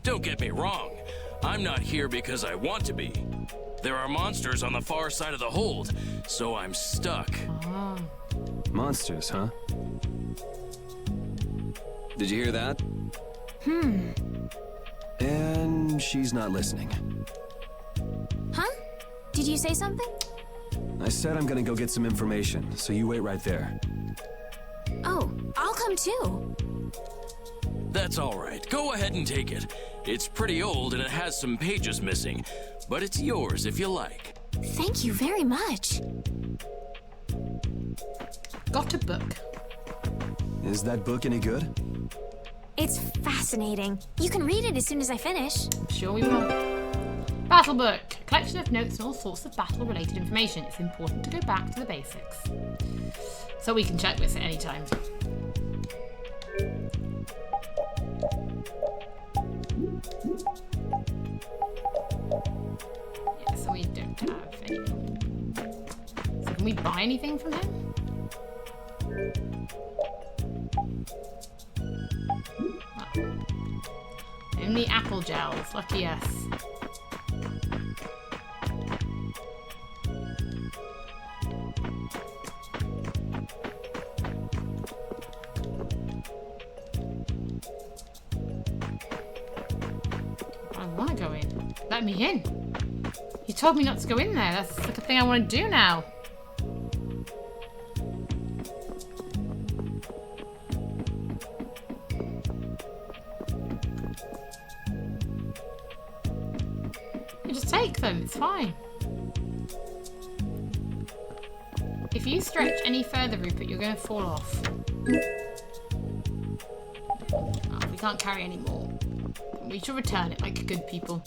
Don't get me wrong. I'm not here because I want to be. There are monsters on the far side of the hold, so I'm stuck. Oh. Monsters, huh? Did you hear that? And she's not listening. Huh? Did you say something? I said I'm gonna go get some information, so you wait right there. Oh, I'll come too. That's all right. Go ahead and take it. It's pretty old and it has some pages missing, but it's yours if you like. Thank you very much. Got a book. Is that book any good? It's fascinating. You can read it as soon as I finish. I'm sure we will. Battle book. A collection of notes and all sorts of battle-related information. It's important to go back to the basics. So we can check this at any time. Yeah, so we don't have anything. So can we buy anything from him? Oh. Only apple gels. Lucky us. I want to go in. Let me in. You told me not to go in there. That's like a thing I want to do now. You just take them. It's fine. If you stretch any further, Rupert, you're going to fall off. Oh, we can't carry any more. We should return it like good people.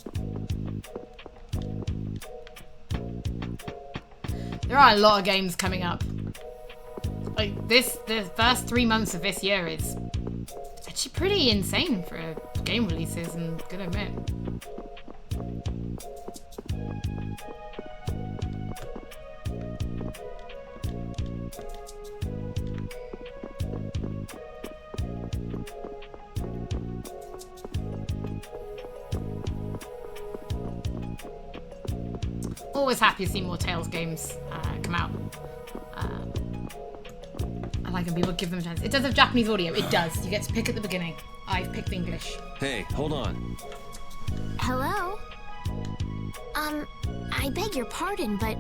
There are a lot of games coming up. Like this, the first 3 months of this year is actually pretty insane for game releases, I'm gonna admit. Always happy to see more Tales games come out. I like when people give them a chance. It does have Japanese audio. It does. You get to pick at the beginning. I've picked English. Hey, hold on. Hello? I beg your pardon, but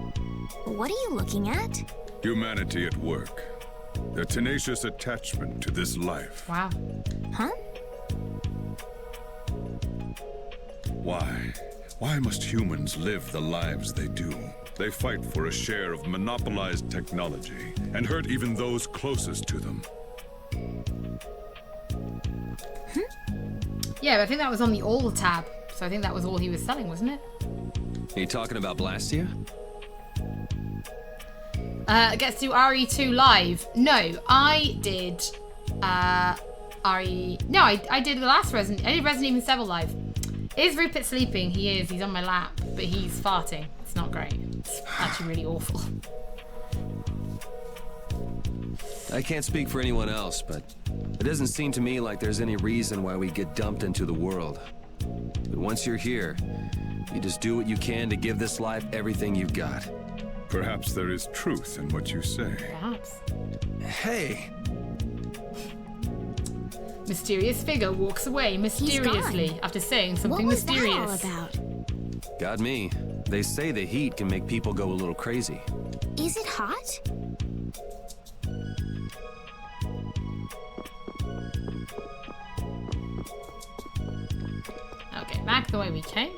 what are you looking at? Humanity at work. Their tenacious attachment to this life. Wow. Huh? Why? Why must humans live the lives they do? They fight for a share of monopolized technology and hurt even those closest to them. Yeah, but I think that was on the all tab. So I think that was all he was selling, wasn't it? Are you talking about Blastia? Gets to RE2 live. No, I did RE. No, I did the last Resident. I did Resident Evil 7 live. Is Rupert sleeping? He is. He's on my lap, but he's farting. It's not great. It's actually really awful. I can't speak for anyone else, but it doesn't seem to me like there's any reason why we get dumped into the world. But once you're here, you just do what you can to give this life everything you've got. Perhaps there is truth in what you say. Perhaps. Hey! Mysterious figure walks away mysteriously after saying something mysterious. What was that all about? Got me. They say the heat can make people go a little crazy. Is it hot? Okay, back the way we came.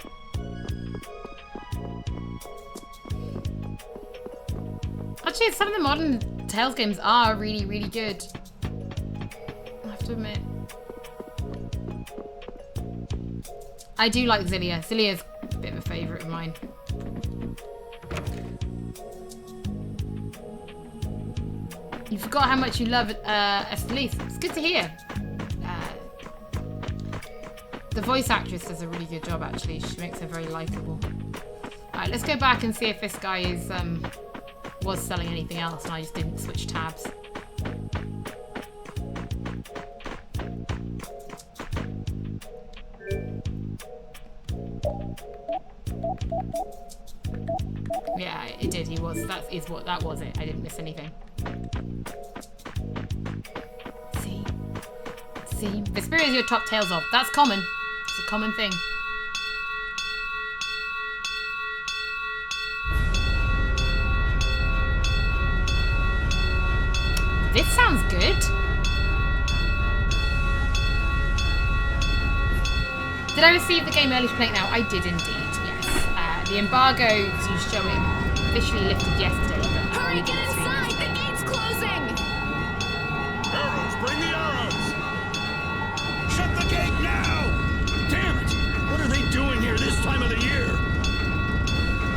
Actually, some of the modern Tales games are really, really good. I have to admit. I do like Zillia. Zillia's a bit of a favourite of mine. You forgot how much you love Estelle. It's good to hear. The voice actress does a really good job, actually. She makes her very likeable. Alright, let's go back and see if this guy is was selling anything else and I just didn't switch tabs. Yeah, it did. He was. That was it. I didn't miss anything. See, Vesperia is your top Tales of. That's common. It's a common thing. This sounds good. Did I receive the game early to play it now? I did indeed, yes. The embargo to show it officially lifted yesterday. But hurry, get inside! The gate's closing! Arrows, bring the arrows! Shut the gate now! Damn it! What are they doing here this time of the year?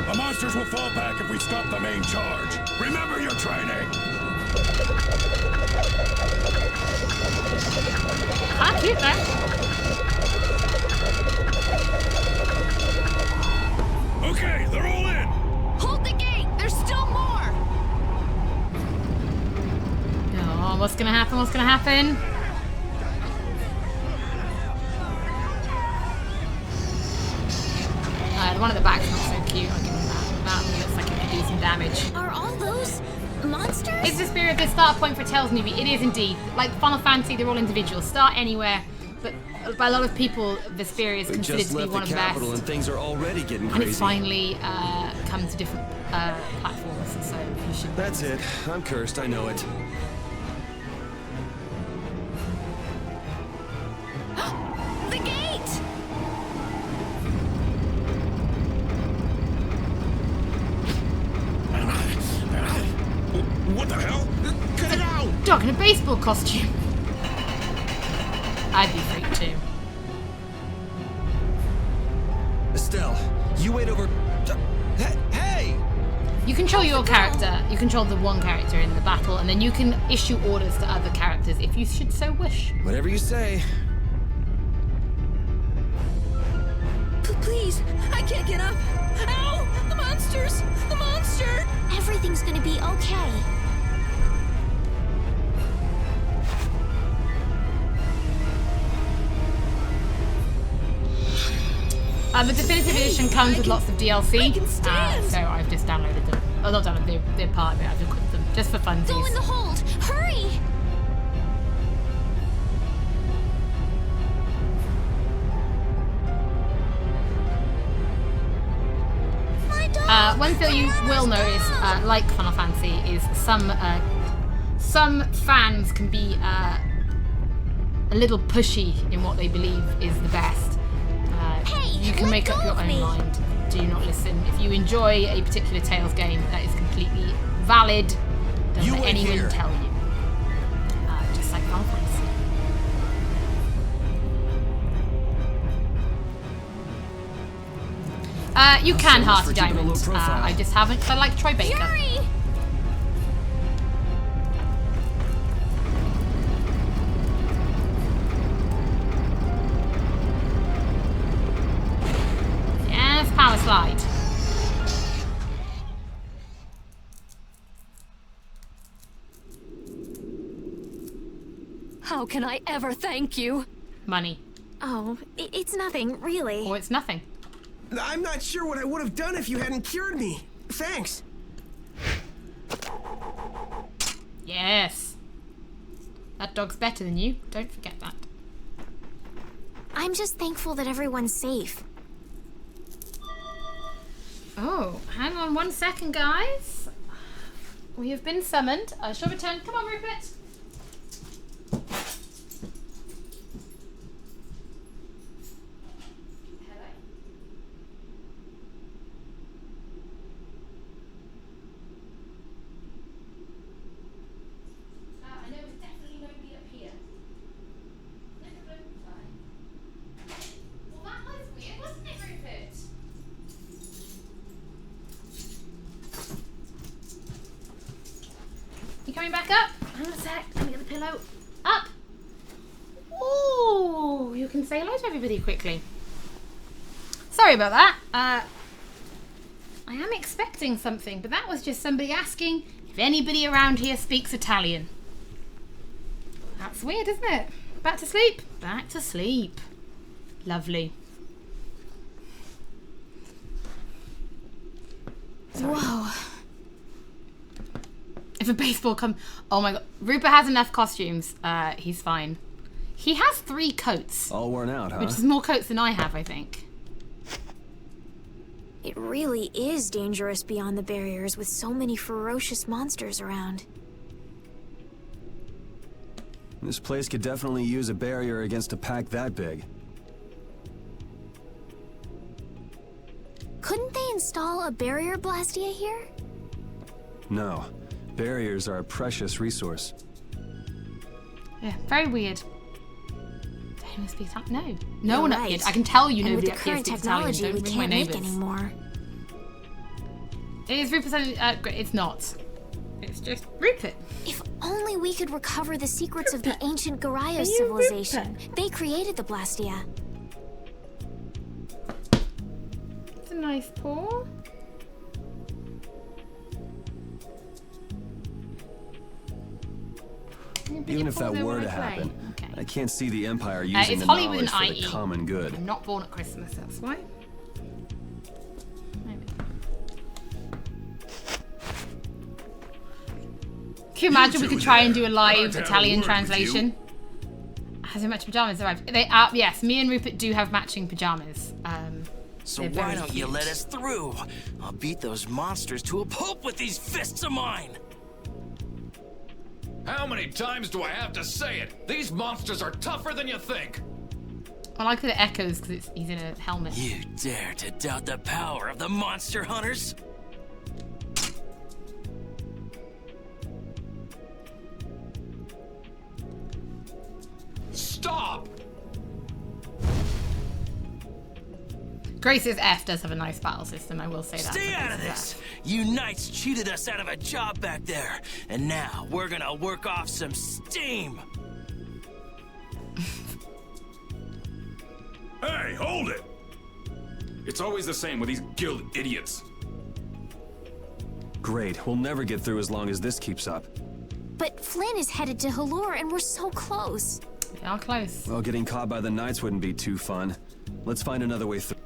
The monsters will fall back if we stop the main charge. Remember your training! Ah, cute though. Okay, they're all in! Hold the gate! There's still more! Oh, what's gonna happen? What's gonna happen? The one at the back's not so cute. I'll give him that. That looks like it could do some damage. Are all those monsters? Is the spirit the start point for a Tales newbie? It is indeed. Like Final Fantasy, they're all individual. Start anywhere, but by a lot of people, Vesperia is considered to be one of the best. And things are already getting crazy. And it's finally come to different platforms, so you should. That's it. I'm cursed. I know it. The gate! What the hell? Get it out! Dog in a baseball costume. I'd be freaked too. Estelle, you wait over. Hey! You control your character. You control the one character in the battle, and then you can issue orders to other characters if you should so wish. Whatever you say. Please, I can't get up. Ow! The monsters! The monster! Everything's gonna be okay. The definitive edition comes with lots of DLC, so I've just downloaded them. Oh, not downloaded, they're part of it. I've equipped them just for funsies. Go in the hold! Hurry! One thing you will notice, like Final Fantasy, is some fans can be a little pushy in what they believe is the best. You can make up your own mind. Do not listen. If you enjoy a particular Tales game, that is completely valid. Don't let anyone tell you. Just like Final Fantasy. You can heart a diamond. I just haven't, because I like Troy Baker. Yuri! Yes, power slide. How can I ever thank you? Money. Oh, it's nothing, really. Or it's nothing. I'm not sure what I would have done if you hadn't cured me. Thanks. Yes. That dog's better than you. Don't forget that. I'm just thankful that everyone's safe. Oh, hang on 1 second, guys. We have been summoned. I shall return. Come on, Rupert. Hello. I know there's definitely nobody up here. Well, that was weird, wasn't it, Rupert? You coming back up? Hang on a sec. Let me get the pillow. Up. Ooh, you can say hello to everybody quickly. Sorry about that. I am expecting something, but that was just somebody asking if anybody around here speaks Italian. That's weird, isn't it? Back to sleep? Back to sleep. Lovely. Sorry. Whoa. If a baseball come... Oh my god. Rupert has enough costumes. He's fine. He has 3 coats. All worn out, huh? Which is more coats than I have, I think. It really is dangerous beyond the barriers with so many ferocious monsters around. This place could definitely use a barrier against a pack that big. Couldn't they install a barrier blastia here? No. Barriers are a precious resource. Yeah, very weird. Don't speak Italian. No. No one up here. I can tell you and nobody with up the here current speaks technology, Italian. we Don't ring my can't make neighbours. anymore. Is Rupert great? It's not. It's just Rupert. If only we could recover the secrets of the ancient Garayos civilization. They created the Blastia. It's a nice paw. Even if that were to happen, okay. I can't see the Empire using It's the Hollie with knowledge an for the IE. common good. I'm not born at Christmas, that's why. Maybe. Can you imagine we could try and do a live Italian translation? Has it matching pajamas arrived? They are, yes, me and Rupert do have matching pajamas. So why don't you let us through? I'll beat those monsters to a pulp with these fists of mine. How many times do I have to say it? These monsters are tougher than you think. I like that it echoes because he's in a helmet. You dare to doubt the power of the monster hunters? Stop! Grace's F does have a nice battle system, I will say that. Stay out of this! You knights cheated us out of a job back there, and now we're gonna work off some steam! Hey, hold it! It's always the same with these guild idiots. Great, we'll never get through as long as this keeps up. But Flynn is headed to Halure and we're so close. We are close. Well, getting caught by the Knights wouldn't be too fun. Let's find another way through.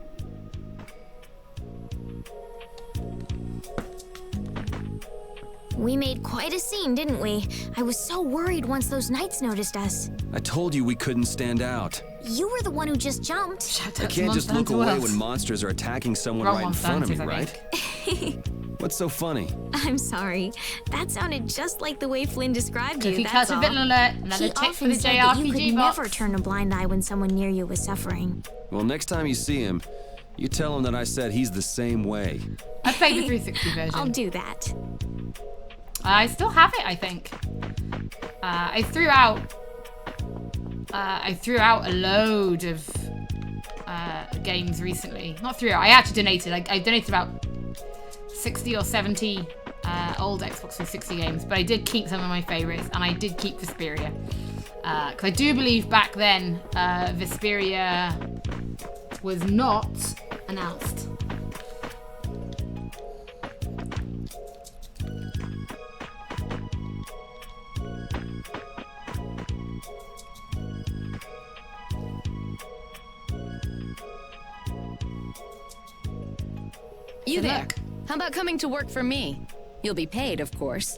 We made quite a scene, didn't we? I was so worried once those knights noticed us. I told you we couldn't stand out. You were the one who just jumped. I can't just look away when monsters are attacking someone right in front of me, right? What's so funny? I'm sorry. That sounded just like the way Flynn described you, Cookie that's cutter all. villain alert. Another He tick for often the said that you could JRPG box. never turn a blind eye when someone near you was suffering. Well, next time you see him, you tell him that I said he's the same way. I played the 360 version. I'll do that. I still have it, I think. I threw out a load of games recently. Not threw out. I actually donated. I donated about 60 or 70 old Xbox 360 games, but I did keep some of my favorites, and I did keep Vesperia. Because I do believe back then Vesperia was not announced. You there? How about coming to work for me? You'll be paid, of course.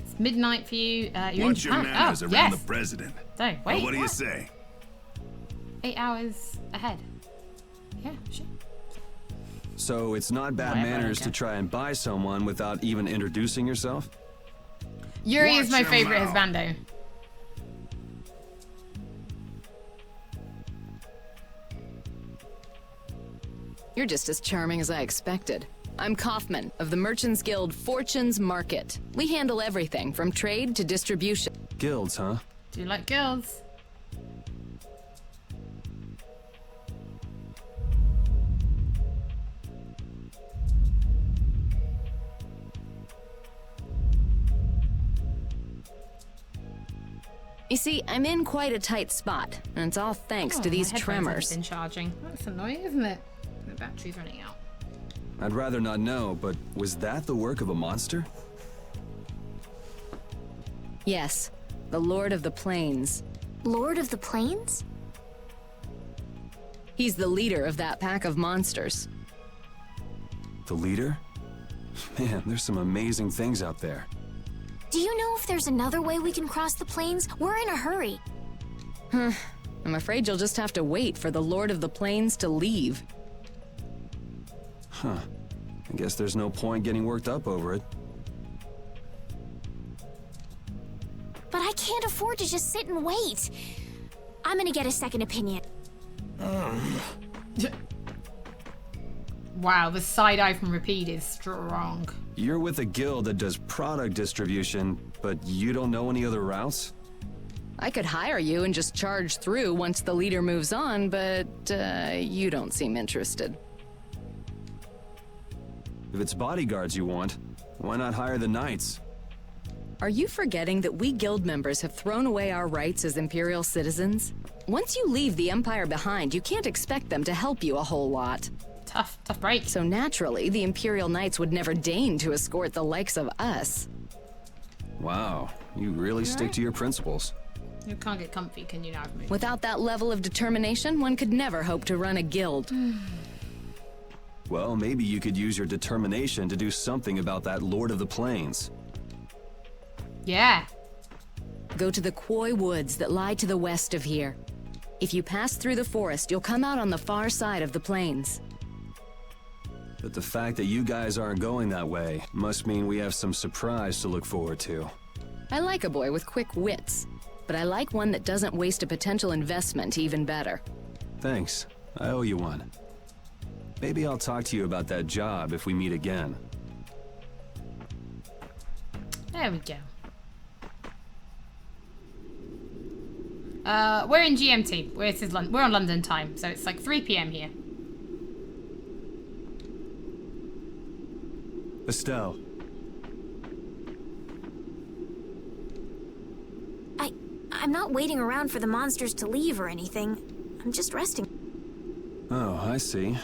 It's midnight for you. You're Watch in your Japan. manners Oh, around yes. the president. So, wait, Well, what do you say? 8 hours ahead. Yeah, sure. So it's not bad manners to try and buy someone without even introducing yourself? Yuri is my Watch your favorite mouth. husbando. You're just as charming as I expected. I'm Kaufman of the Merchants Guild Fortune's Market. We handle everything from trade to distribution. Guilds, huh? Do you like girls? You see, I'm in quite a tight spot, and it's all thanks to these my headphones tremors. haven't been charging. That's annoying, isn't it? The battery's running out. I'd rather not know, but was that the work of a monster? Yes, the Lord of the Plains. Lord of the Plains? He's the leader of that pack of monsters. The leader? Man, there's some amazing things out there. Do you know if there's another way we can cross the plains? We're in a hurry. I'm afraid you'll just have to wait for the Lord of the Plains to leave. Huh. I guess there's no point getting worked up over it. But I can't afford to just sit and wait. I'm gonna get a second opinion. Wow, the side eye from Repeat is strong. You're with a guild that does product distribution, but you don't know any other routes? I could hire you and just charge through once the leader moves on, but you don't seem interested. If it's bodyguards you want, why not hire the knights? Are you forgetting that we guild members have thrown away our rights as Imperial citizens? Once you leave the Empire behind, you can't expect them to help you a whole lot. Tough break. So naturally, the Imperial Knights would never deign to escort the likes of us. Wow, you really stick to your principles. You can't get comfy, can you now? Without that level of determination, one could never hope to run a guild. Well, maybe you could use your determination to do something about that Lord of the Plains. Yeah. Go to the Koi Woods that lie to the west of here. If you pass through the forest, you'll come out on the far side of the plains. But the fact that you guys aren't going that way must mean we have some surprise to look forward to. I like a boy with quick wits, but I like one that doesn't waste a potential investment even better. Thanks. I owe you one. Maybe I'll talk to you about that job if we meet again. There we go. We're in GMT. We're on London time, so it's like 3 PM here. Estelle. I'm not waiting around for the monsters to leave or anything. I'm just resting. Oh, I see.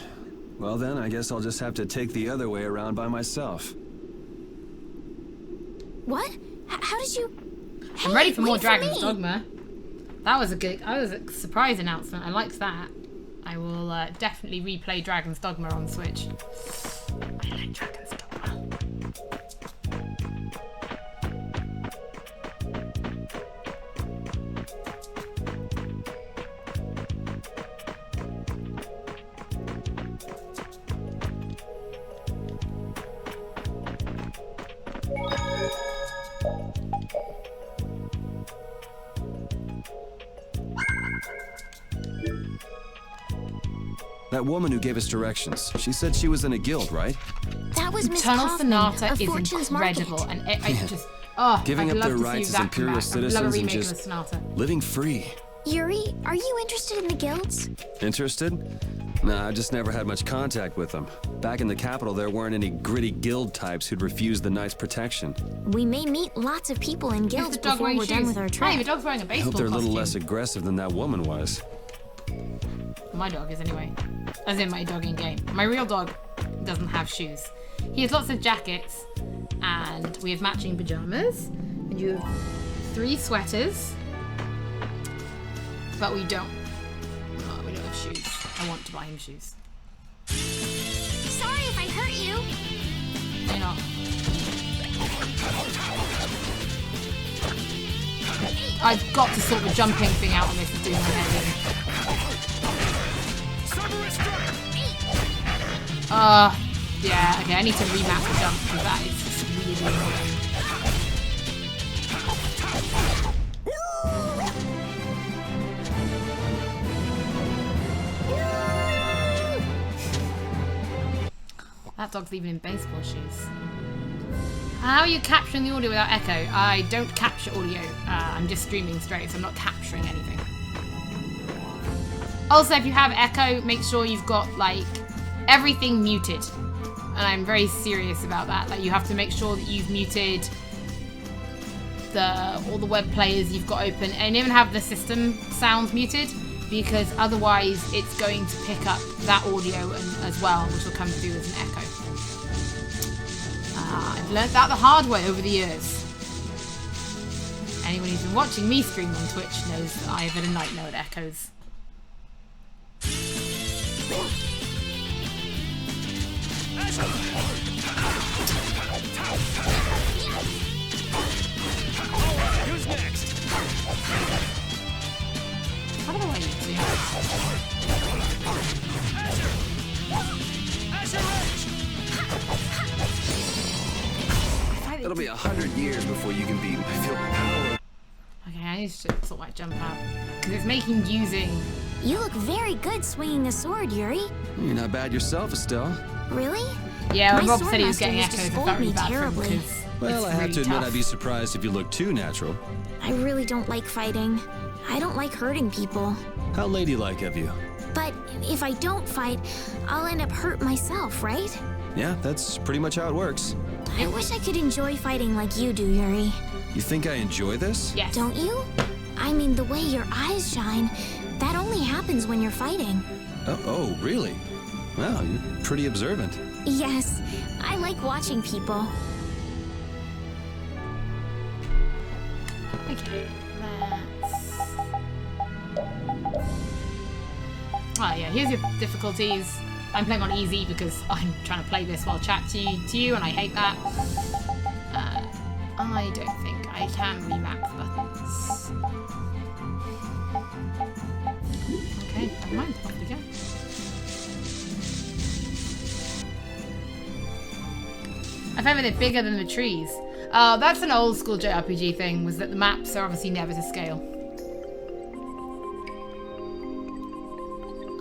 Well then, I guess I'll just have to take the other way around by myself. What? How did you... I'm ready for more Dragon's Dogma. That was a surprise announcement. I liked that. I will definitely replay Dragon's Dogma on Switch. I like Dragon's Dogma. That woman who gave us directions, she said she was in a guild, right? That was Miss Eternal Kaufman Sonata of is Fortune's incredible, Market. and I just Giving I'd up love their to rights see as that Imperial come back. I'd love a citizens and remake of just the Sonata. living free. Yuri, are you interested in the guilds? Interested? Nah, I've just never had much contact with them. Back in the capital, there weren't any gritty guild types who'd refuse the Knight's protection. We may meet lots of people in guilds the dog before wearing we're done shoes? with our Hey, trip. the dog's wearing a I baseball hope they're a little costume. less aggressive than that woman was. My dog is anyway. As in my dog in game. My real dog doesn't have shoes. He has lots of jackets, and we have matching pajamas, and you have 3 sweaters, but we don't. No, we don't have shoes. I want to buy him shoes. Sorry if I hurt you. You're not. I've got to sort the jumping thing out on this. It's doing my head in. Cerberus strike! Yeah, okay, I need to remap the jump because that is just really annoying. That dog's even in baseball shoes. How are you capturing the audio without echo? I don't capture audio. I'm just streaming straight, so I'm not capturing anything. Also, if you have echo, make sure you've got, like, everything muted. And I'm very serious about that. Like, you have to make sure that you've muted all the web players you've got open, and even have the system sounds muted, because otherwise it's going to pick up that audio as well, which will come through as an echo. I've learned that the hard way over the years. Anyone who's been watching me stream on Twitch knows that I have had a nightmare with echoes. Who's next? How do I do It'll be 100 years before you can beat my field power. Okay, I need to sort of like jump out. Because it's making using... You look very good swinging a sword, Yuri. You're not bad yourself, Estelle. Really? Yeah, when My Rob said he was swordmaster getting used to echoes, I scold felt really me bad for him terribly. because Well, I have really to admit tough. I'd be surprised if you look too natural. I really don't like fighting. I don't like hurting people. How ladylike of you. But if I don't fight, I'll end up hurt myself, right? Yeah, that's pretty much how it works. I wish I could enjoy fighting like you do, Yuri. You think I enjoy this? Yes. Don't you? I mean, the way your eyes shine, that only happens when you're fighting. Oh, really? Wow, you're pretty observant. Yes, I like watching people. Okay, that's... Oh yeah, here's your difficulties. I'm playing on easy because I'm trying to play this while chat to you, and I hate that. I don't think I can remap the buttons. Okay, never mind. Off we go. I find that they're bigger than the trees. Oh, that's an old school JRPG thing, was that the maps are obviously never to scale.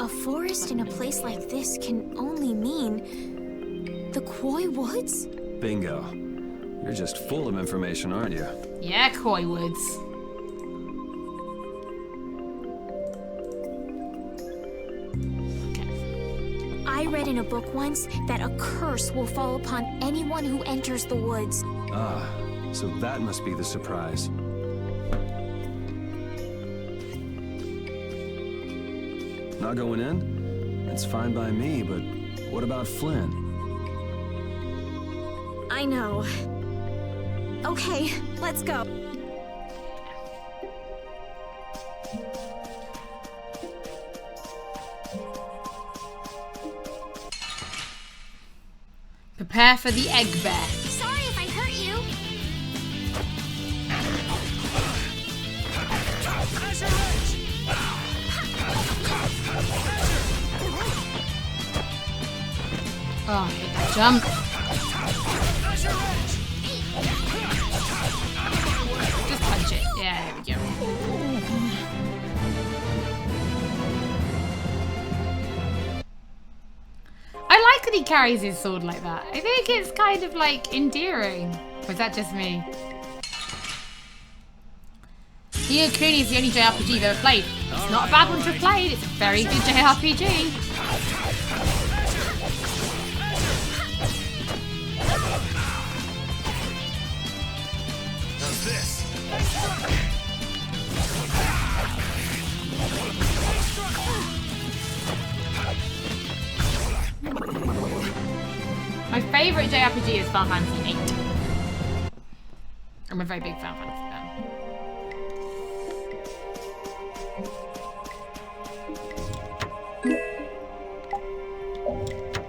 A forest in a place like this can only mean the Koi Woods? Bingo. You're just full of information, aren't you? Yeah, Koi Woods. I read in a book once that a curse will fall upon anyone who enters the woods. Ah, so that must be the surprise. Not going in? It's fine by me, but what about Flynn? I know. Okay, let's go. Prepare for the egg bear. Sorry if I hurt you. Oh, I hate that jump. Just punch it. Yeah, there we go. I like that he carries his sword like that. I think it's kind of like endearing. Or is that just me? Ni no Kuni is the only JRPG I've ever played. It's not a bad one to have played. It's a very good JRPG. How's this? My favourite JRPG is Final Fantasy VIII. I'm a very big Final Fantasy fan.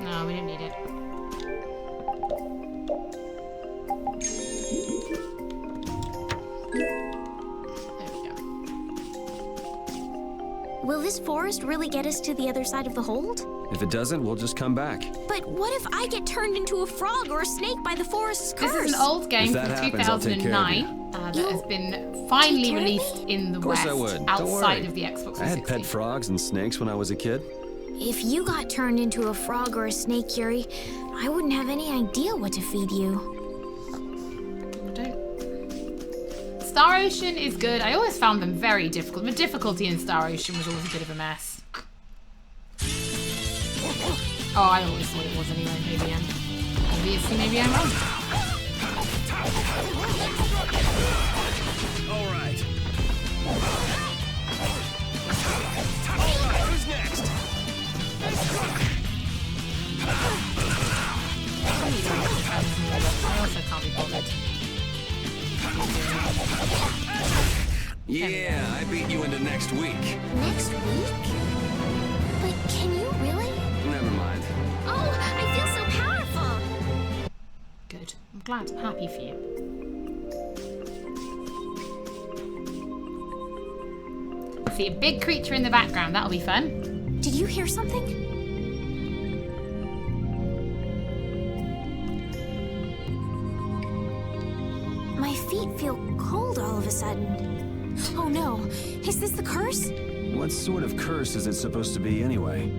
No, we didn't need it. There we go. Will this forest really get us to the other side of the hold? If it doesn't, we'll just come back. But what if I get turned into a frog or a snake by the forest's curse? This is an old game from happens, 2009 that has been finally released in the West outside of the Xbox 360. I had pet frogs and snakes when I was a kid. If you got turned into a frog or a snake, Yuri, I wouldn't have any idea what to feed you. Star Ocean is good. I always found them very difficult. The difficulty in Star Ocean was always a bit of a mess. Oh, I always thought it was anyway. Maybe obviously, maybe I'm wrong. All right. Who's next? I also can't be bothered. Yeah, I beat you into next week. Next week? But can you really? Never mind. Oh, I feel so powerful! Good. I'm glad. I'm happy for you. See a big creature in the background. That'll be fun. Did you hear something? My feet feel cold all of a sudden. Oh no, is this the curse? What sort of curse is it supposed to be anyway?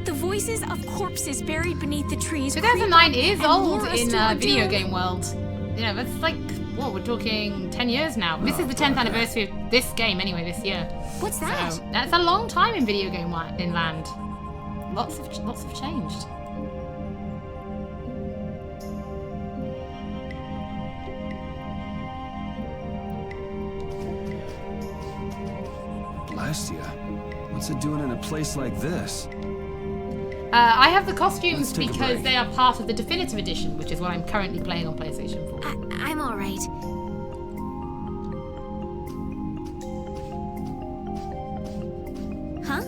The voices of corpses buried beneath the trees. 2009 is old in video game world. You know, that's like, what, we're talking 10 years now. This is the 10th anniversary of this game anyway, this year. What's that? So, that's a long time in video game land. Lots have changed. Blastia? What's it doing in a place like this? I have the costumes because they are part of the Definitive Edition, which is what I'm currently playing on PlayStation 4. I'm alright. Huh?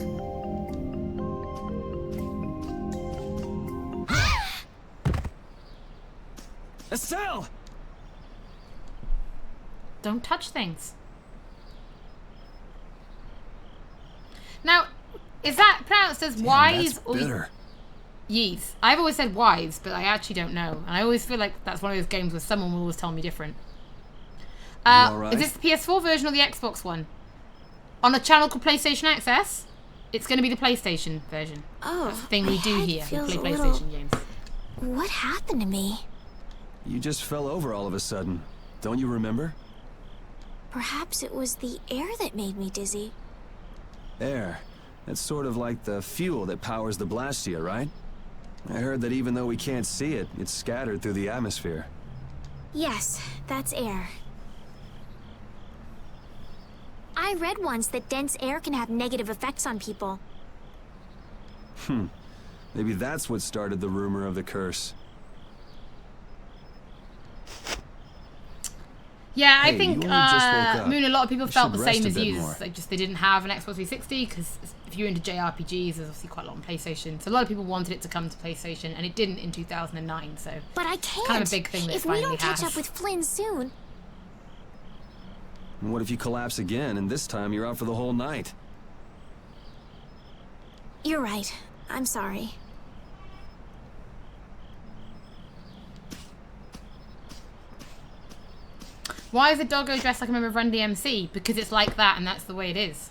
Estelle! Don't touch things. Now, is that pronounced as wise or bitter. yeez? I've always said wise, but I actually don't know. And I always feel like that's one of those games where someone will always tell me different. Right? Is this the PS4 version or the Xbox one? On a channel called PlayStation Access, it's going to be the PlayStation version. Oh, that's the thing we do here. We play PlayStation little... games. What happened to me? You just fell over all of a sudden. Don't you remember? Perhaps it was the air that made me dizzy. Air. That's sort of like the fuel that powers the Blastia, right? I heard that even though we can't see it, it's scattered through the atmosphere. Yes, that's air. I read once that dense air can have negative effects on people. Maybe that's what started the rumor of the curse. Yeah, Hey, I think you only just woke up. Moon, a lot of people You felt should the same rest a as bit you. more. They didn't have an Xbox 360 because if you're into JRPGs, there's obviously quite a lot on PlayStation. So a lot of people wanted it to come to PlayStation, and it didn't in 2009. So But I can't. kind of a big thing that if it we finally don't catch has. up with Flynn soon. And what if you collapse again, and this time you're out for the whole night? You're right. I'm sorry. Why is a doggo dressed like a member of Run DMC? Because it's like that, and that's the way it is.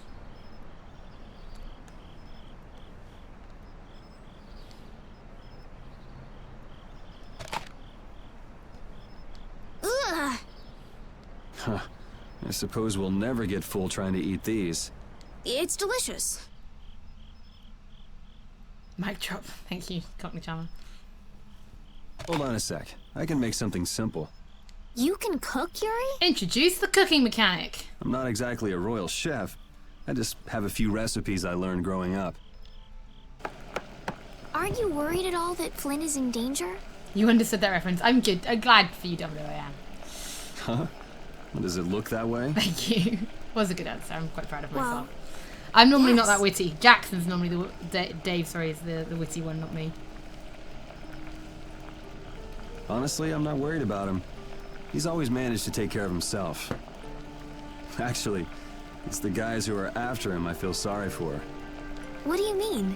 Ugh. Huh. I suppose we'll never get full trying to eat these. It's delicious. Mic drop. Thank you, Cockney Charmer. Hold on a sec. I can make something simple. You can cook, Yuri? Introduce the cooking mechanic. I'm not exactly a royal chef. I just have a few recipes I learned growing up. Aren't you worried at all that Flynn is in danger? You understood that reference. I'm good. I'm glad for you, WAM. Huh? Does it look that way? Thank you. Was a good answer. I'm quite proud of myself. Well, I'm normally not that witty. Jackson's normally Dave, sorry, is the witty one, not me. Honestly, I'm not worried about him. He's always managed to take care of himself. Actually, It's the guys who are after him I feel sorry for. What do you mean?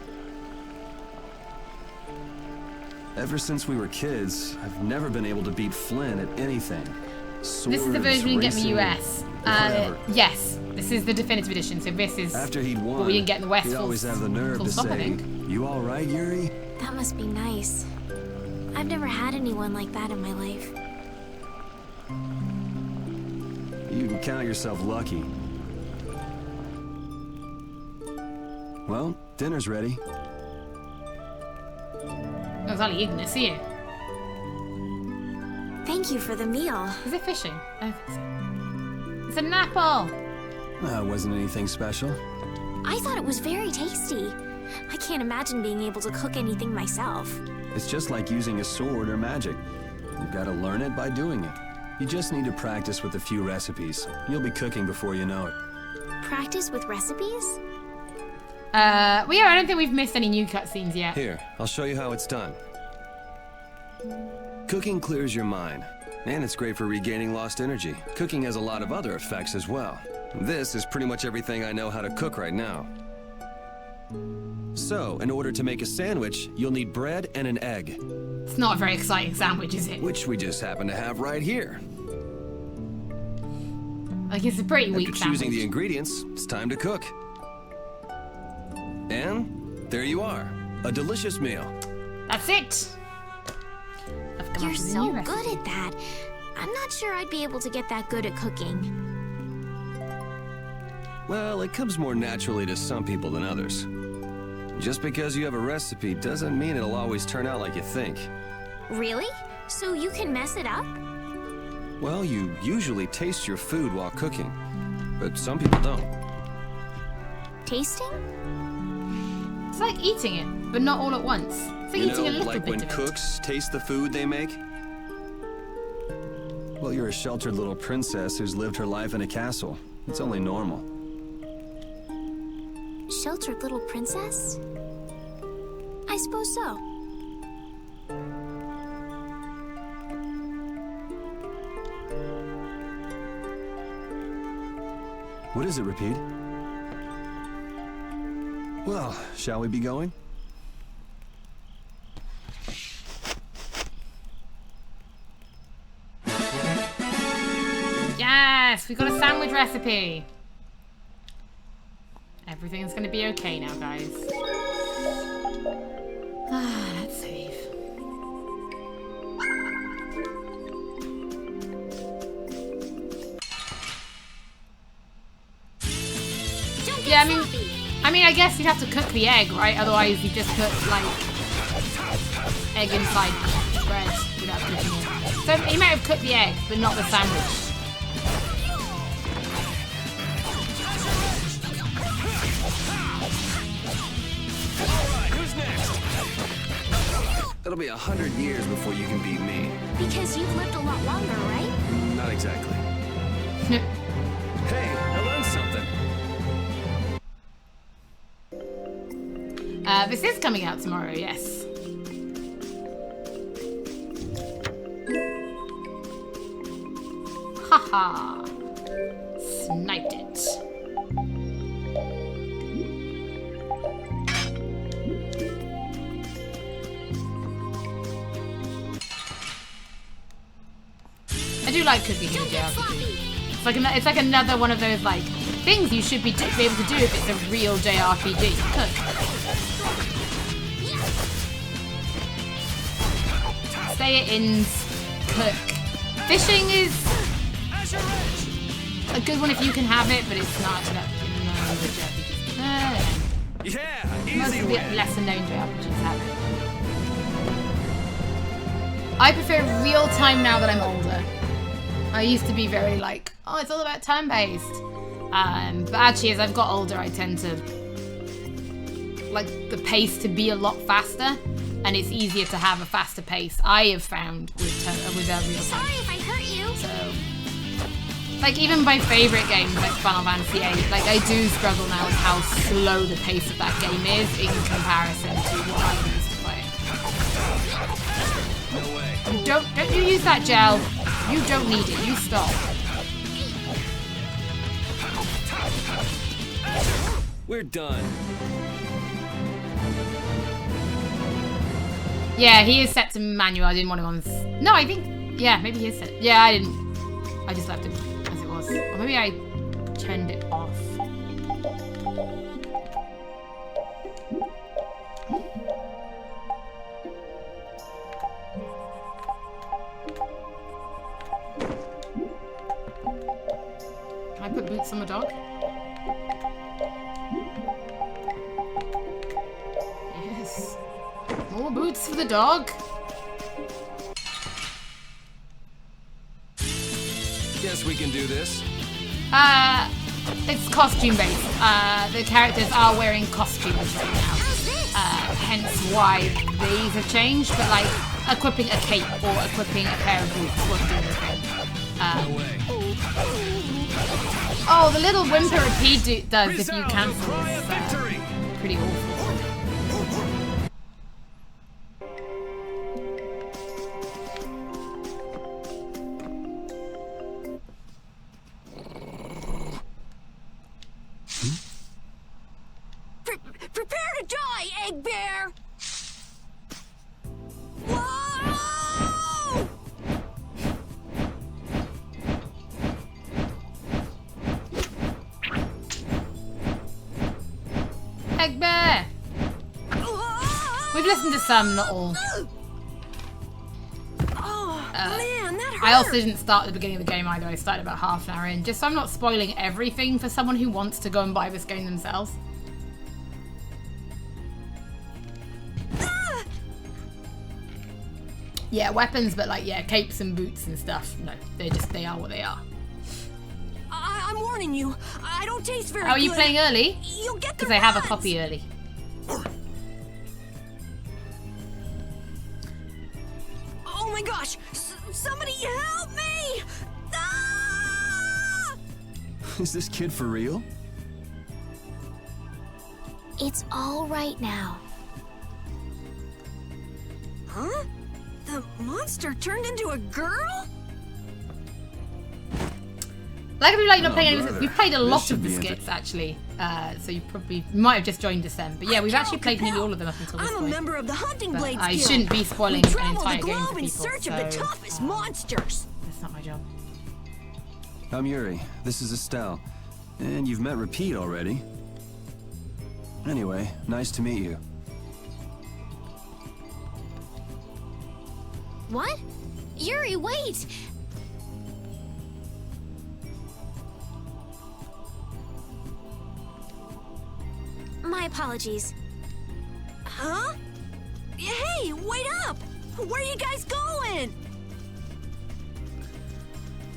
Ever since we were kids, I've never been able to beat Flynn at anything. Swords, This is the version we didn't get in the racing, US. whatever. Yes, this is the definitive edition. So this is After he'd won, what we didn't get in the West. he'd full- always have the nerve full to stop, I say, think. "You all right, Yuri?" That must be nice. I've never had anyone like that in my life. You can count yourself lucky. Well, dinner's ready. That was only Ignis here. Thank you for the meal. Is it fishing? I think so. It's an apple. It wasn't anything special. I thought it was very tasty. I can't imagine being able to cook anything myself. It's just like using a sword or magic. You've got to learn it by doing it. You just need to practice with a few recipes. You'll be cooking before you know it. Practice with recipes? Well, yeah, I don't think we've missed any new cutscenes yet. Here, I'll show you how it's done. Cooking clears your mind, and it's great for regaining lost energy. Cooking has a lot of other effects as well. This is pretty much everything I know how to cook right now. So, in order to make a sandwich, you'll need bread and an egg. It's not a very exciting sandwich, is it? Which we just happen to have right here. Like, it's a pretty weak After sandwich. choosing the ingredients, it's time to cook. And there you are, a delicious meal. That's it. I've come You're up with a so new recipe. good at that. I'm not sure I'd be able to get that good at cooking. Well, it comes more naturally to some people than others. Just because you have a recipe doesn't mean it'll always turn out like you think. Really? So you can mess it up? Well, you usually taste your food while cooking, but some people don't. Tasting? It's like eating it, but not all at once. It's like eating a little like bit when of it. cooks taste the food they make? Well, you're a sheltered little princess who's lived her life in a castle. It's only normal. Sheltered little princess? I suppose so. What is it, Repeat? Well, shall we be going? Yes, we got a sandwich recipe. Everything's gonna be okay now, guys. Let's save. Yeah, I mean, I guess you'd have to cook the egg, right? Otherwise, you just put like egg inside bread without cooking it. So he might have cooked the egg, but not the sandwich. Who's next? It'll be 100 years before you can beat me. Because you've lived a lot longer, right? Not exactly. Hey, I learned something. This is coming out tomorrow, yes. Haha. Sniped it. I do like cooking in a JRPG. It's like another one of those like things you should be able to do if it's a real JRPG. Cook. Stay at inns. Cook. Fishing is a good one if you can have it, but it's not that Yeah, most of the lesser known JRPGs have it. I prefer real time now that I'm older. I used to be very like, oh, it's all about time-based. But actually, as I've got older, I tend to like the pace to be a lot faster, and it's easier to have a faster pace. I have found with real time. Sorry if I hurt you. So, like even my favorite games like Final Fantasy VIII, like I do struggle now with how slow the pace of that game is in comparison to what I used to play. No way. Don't you use that gel. You don't need it. You stop. We're done. Yeah, he is set to manual. I didn't want him on... No, I think... Yeah, maybe he is set... Yeah, I didn't... I just left him as it was. Or maybe I turned it off. Can I put boots on my dog? Yes. More boots for the dog. Guess we can do this. It's costume based. The characters are wearing costumes right now. Hence why these have changed, but like equipping a cape or equipping a pair of boots won't do anything. Oh, the little whimper he does if you cancel is pretty awful. Prepare to die, Egg Bear! Whoa! Egg Bear! We've listened to some, not all. Man, that hurt. I also didn't start at the beginning of the game either. I started about half an hour in, just so I'm not spoiling everything for someone who wants to go and buy this game themselves. Yeah, weapons, but like, yeah, capes and boots and stuff. No, they are what they are. I'm warning you. I don't taste very good. Oh, are you playing early? You'll get the Because I have a copy early. Oh my gosh! Somebody help me! Ah! Is this kid for real? It's all right now. Huh? The monster turned into a girl? Like if you like not playing any, brother. we've played a lot This of the should be skits actually, so you probably might have just joined us then. But yeah, we've actually played nearly all of them up until this I'm a point. member of the Hunting But Blades I Guild. shouldn't be spoiling We an travel entire the game globe for in people. search of the So, toughest monsters. that's not my job. I'm Yuri. This is Estelle. And you've met Repeat already. Anyway, nice to meet you. What? Yuri, wait! My apologies. Huh? Hey, wait up! Where are you guys going?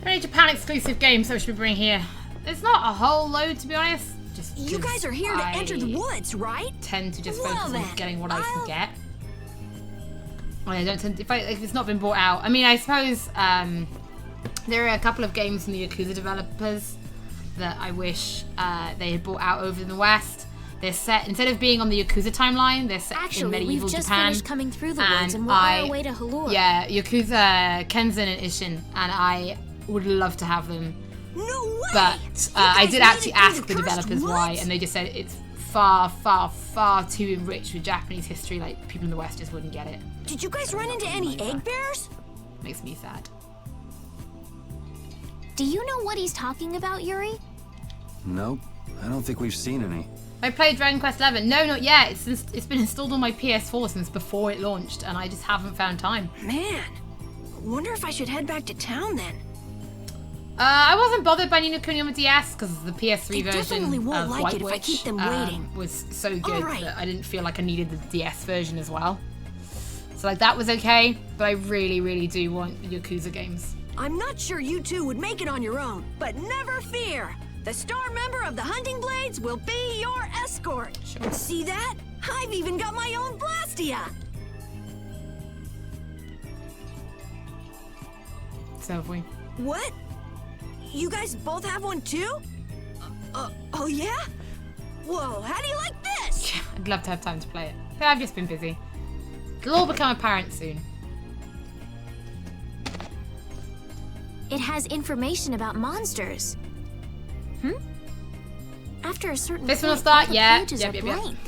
They're a Japan exclusive game, so we should bring here. There's not a whole load, to be honest. Just You guys are here to enter the woods, right? Tend to just Well focus then, on getting what I can get. I don't tend to, if it's not been bought out. I mean, I suppose there are a couple of games from the Yakuza developers that I wish they had brought out over in the West. They're set, instead of being on the Yakuza timeline, they're set in Actually, medieval we've just Japan. finished coming through the woods and we're on our way to Halur. Yeah, Yakuza Kenzen and Ishin, and I would love to have them. No way! But You I guys did made actually it through ask the cursed developers why, woods? and they just said it's far, far, far too enriched with Japanese history. Like, people in the West just wouldn't get it. Did you guys run into any egg bears? Makes me sad. Do you know what he's talking about, Yuri? Nope. I don't think we've seen any. I played Dragon Quest XI. No, not yet. It's been installed on my PS4 since before it launched, and I just haven't found time. Man, wonder if I should head back to town then. I wasn't bothered by Ni no Kuni on the DS because the PS3 They version definitely won't of like White it if I Witch keep them waiting. was so good Alright. that I didn't feel like I needed the DS version as well. So like that was okay, but I really, really do want Yakuza games. I'm not sure you two would make it on your own, but never fear. The star member of the Hunting Blades will be your escort. Sure. See that? I've even got my own Blastia. So have we. What? You guys both have one too? Oh yeah? Whoa, how do you like this? I'd love to have time to play it, but I've just been busy. It'll all become apparent soon. It has information about monsters. After a certain This one will point, start? all the Yeah. pages are Yep. blank.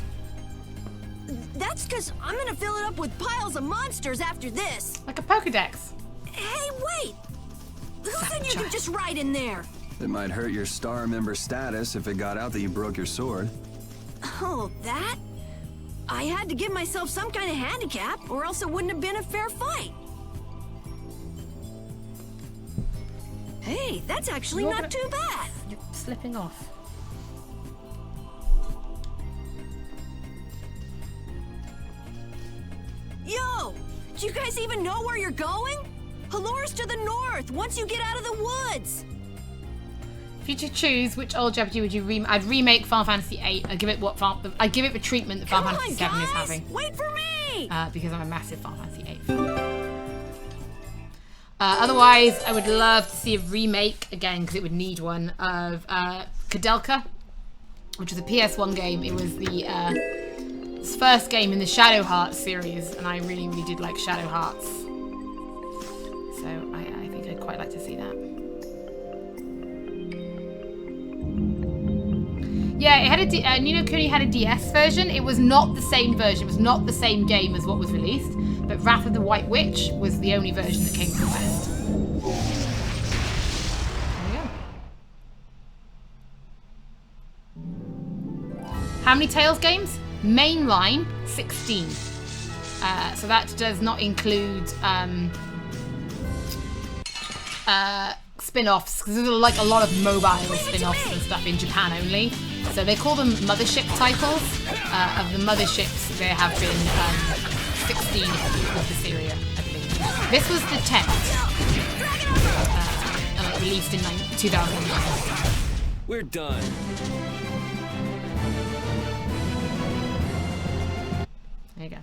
That's because I'm gonna fill it up with piles of monsters after this. Like a Pokedex. Hey, wait! Who said you could just write in there? It might hurt your star member status if it got out that you broke your sword. Oh, that? I had to give myself some kind of handicap, or else it wouldn't have been a fair fight. Hey, that's actually not too bad. You're slipping off. Yo! Do you guys even know where you're going? Halore's to the north, once you get out of the woods! If you could choose, which old Jeopardy would you I'd remake Final Fantasy VIII. I'd give it I'd give it the treatment that Final Fantasy VII is having. Wait for me! Because I'm a massive Final Fantasy VIII fan. Otherwise, I would love to see a remake, again, because it would need one, of Kadelka, which was a PS1 game. It was the first game in the Shadow Hearts series, and I really, really did like Shadow Hearts. So I think I'd quite like to see that. Yeah, it had a Ni no Kuni had a DS version. It was not the same version. It was not the same game as what was released. But Wrath of the White Witch was the only version that came to the West. There we go. How many Tales games? Mainline, 16. So that does not include spin-offs, because there's like a lot of mobile spin-offs and stuff in Japan only. So they call them mothership titles. Of the motherships, there have been 16 with Vesperia, I believe. This was the 10th. Released in 2009. We're done. There you go.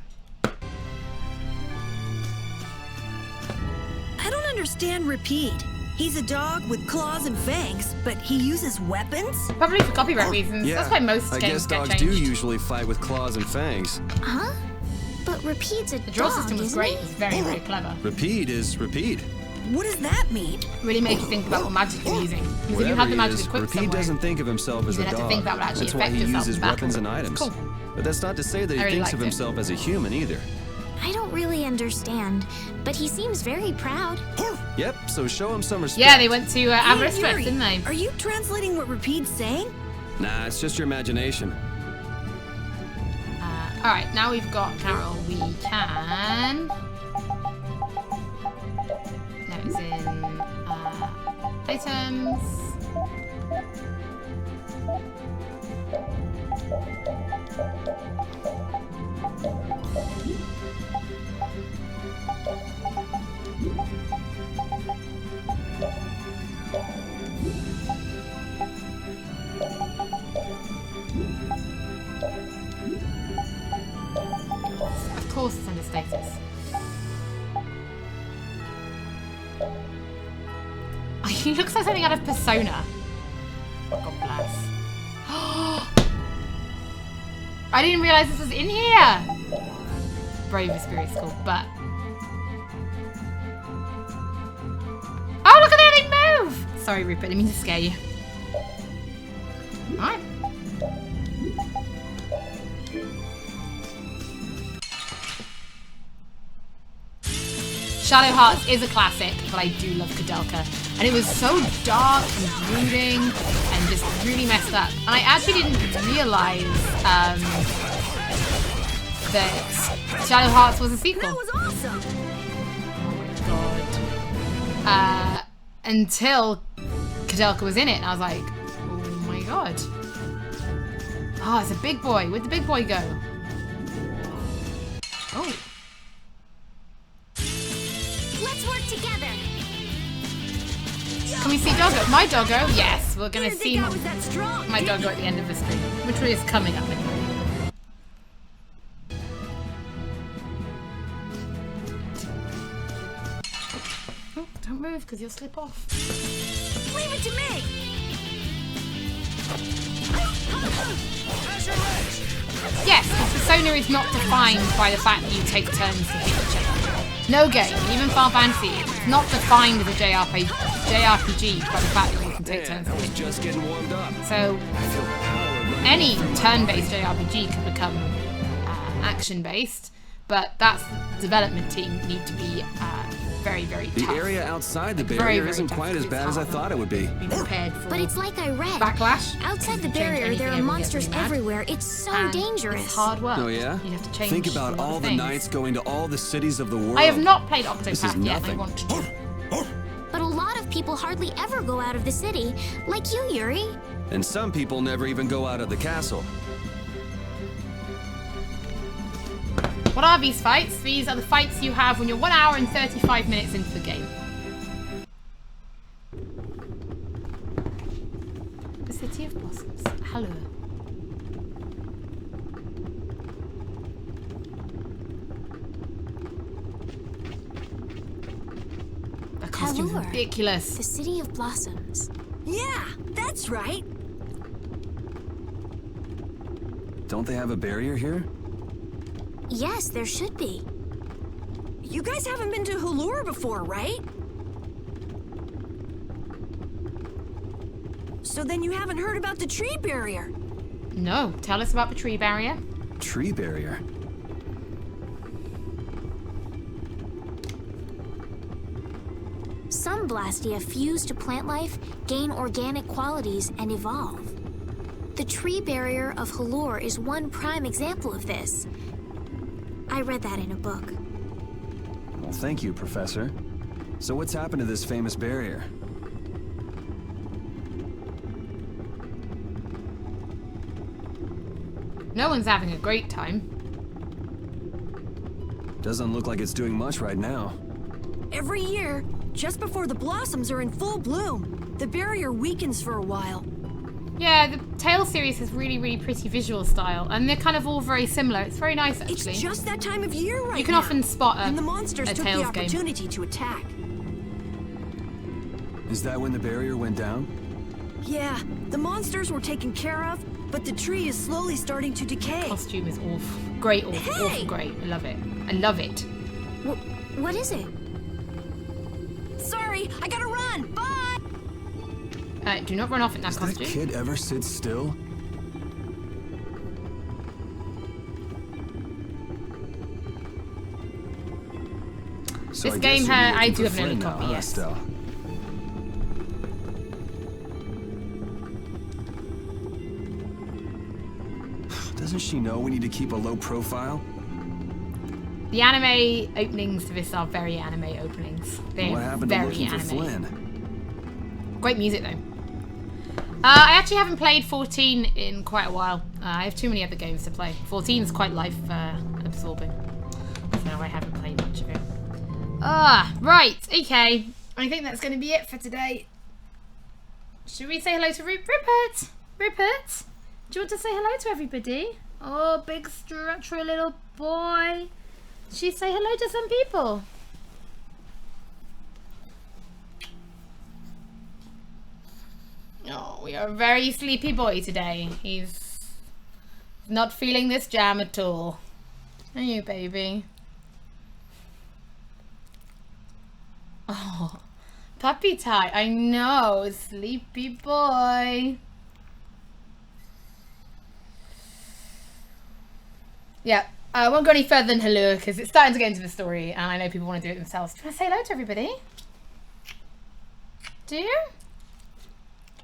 I don't understand Repeat. He's a dog with claws and fangs, but he uses weapons? Probably for copyright reasons. Yeah, That's why most I games guess get dogs changed. do usually fight with claws and fangs. Huh? But Repeat's a The draw dog, system was isn't great. he? It was very, very clever. Repeat is repeat. What does that mean? Really made you think about what magic you're using. Because if you Whatever had the he magic is, equipped Repeat somewhere, doesn't think of himself as you a have dog. to think that would actually That's why affect he yourself uses in battle. weapons and items. Cool. But that's not to say that I he really thinks liked of it. himself as a human either. I don't really understand, but he seems very proud. Yep, so show him some respect. Yeah, they went to Hey, AverMedia, Yuri, didn't they? Are you translating what Repeat's saying? Nah, it's just your imagination. Alright, now we've got Carol. We can... No, it's in... items... Of course it's under status. He looks like something out of Persona. God bless. I didn't realise this was in here! Brave Vesperia is cool, but... Oh, look at how they move! Sorry, Rupert, I didn't mean to scare you. Alright. Shadow Hearts is a classic, but I do love Kadelka. And it was so dark and brooding and just really messed up. And I actually didn't realise that Shadow Hearts was a sequel. That was awesome! Oh my god. Until Kadelka was in it, and I was like, oh my god. Oh, it's a big boy. Where'd the big boy go? Oh. Let's work together. Can we see Doggo? My Doggo? Yes, we're gonna Didn't see think I was that strong, my did Doggo you? at the end of the stream, which is coming up anyway. Oh, don't move, because you'll slip off. Leave it to me! Yes, because Persona is not defined by the fact that you take turns to hit each other. No game, even Final Fantasy, it's not defined as a JRPG by the fact that you can take turns to I was hit. just getting warmed up. So, I feel powerful. any turn-based JRPG can become action-based, but that's the development team need to be very, very tough. The area outside the barrier isn't quite as bad as I thought it would be. Be prepared for But it's like I read. backlash. Outside the Change barrier, anything, there are everyone gets monsters really mad. everywhere. It's so And dangerous. It's hard work. Oh yeah? You have to change. Think about a lot all of the things. knights going to all the cities of the world. I have not played This is Octopath yet, and I nothing. want to. But a lot of people hardly ever go out of the city, like you, Yuri. And some people never even go out of the castle. What are these fights? These are the fights you have when you're 1 hour and 35 minutes into the game. The City of Blossoms. Hello. That costume's Allure. ridiculous. The City of Blossoms. Yeah, that's right. Don't they have a barrier here? Yes, there should be. You guys haven't been to Hulur before, right? So then you haven't heard about the tree barrier. No, tell us about the tree barrier. Tree barrier. Some Blastia fuse to plant life, gain organic qualities, and evolve. The tree barrier of Hulur is one prime example of this. I read that in a book. Well, thank you, Professor. So what's happened to this famous barrier? No one's having a great time. Doesn't look like it's doing much right now. Every year, just before the blossoms are in full bloom, the barrier weakens for a while. Yeah, the Tales series has really, really pretty visual style, and they're kind of all very similar. It's very nice, actually. It's just that time of year right now. You can often spot and the monsters a took Tales the opportunity to attack. Is that when the barrier went down? Yeah, the monsters were taken care of, but the tree is slowly starting to decay. Costume is awful. Great, awful, awful great. I love it. I love it. What is it? Sorry, I gotta run. Bye! Do not run off in that Does costume. that kid ever sit still? So This I game guess you're I looking do for have an early Flynn now, copy, huh, yes. Estelle? Doesn't she know we need to keep a low profile? The anime openings to this are very anime openings. They're What happened to very looking anime. for Flynn? Great music though. I actually haven't played 14 in quite a while. I have too many other games to play. 14 is quite life absorbing, so I haven't played much of it. Right, okay. I think that's going to be it for today. Should we say hello to Rupert? Rupert? Do you want to say hello to everybody? Oh, big structural little boy. Should you say hello to some people? Oh, we are a very sleepy boy today. He's not feeling this jam at all. Are you, baby? Oh, puppy tie. I know, sleepy boy. Yeah, I won't go any further than hello because it's starting to get into the story and I know people want to do it themselves. Do you want to say hello to everybody? Do you?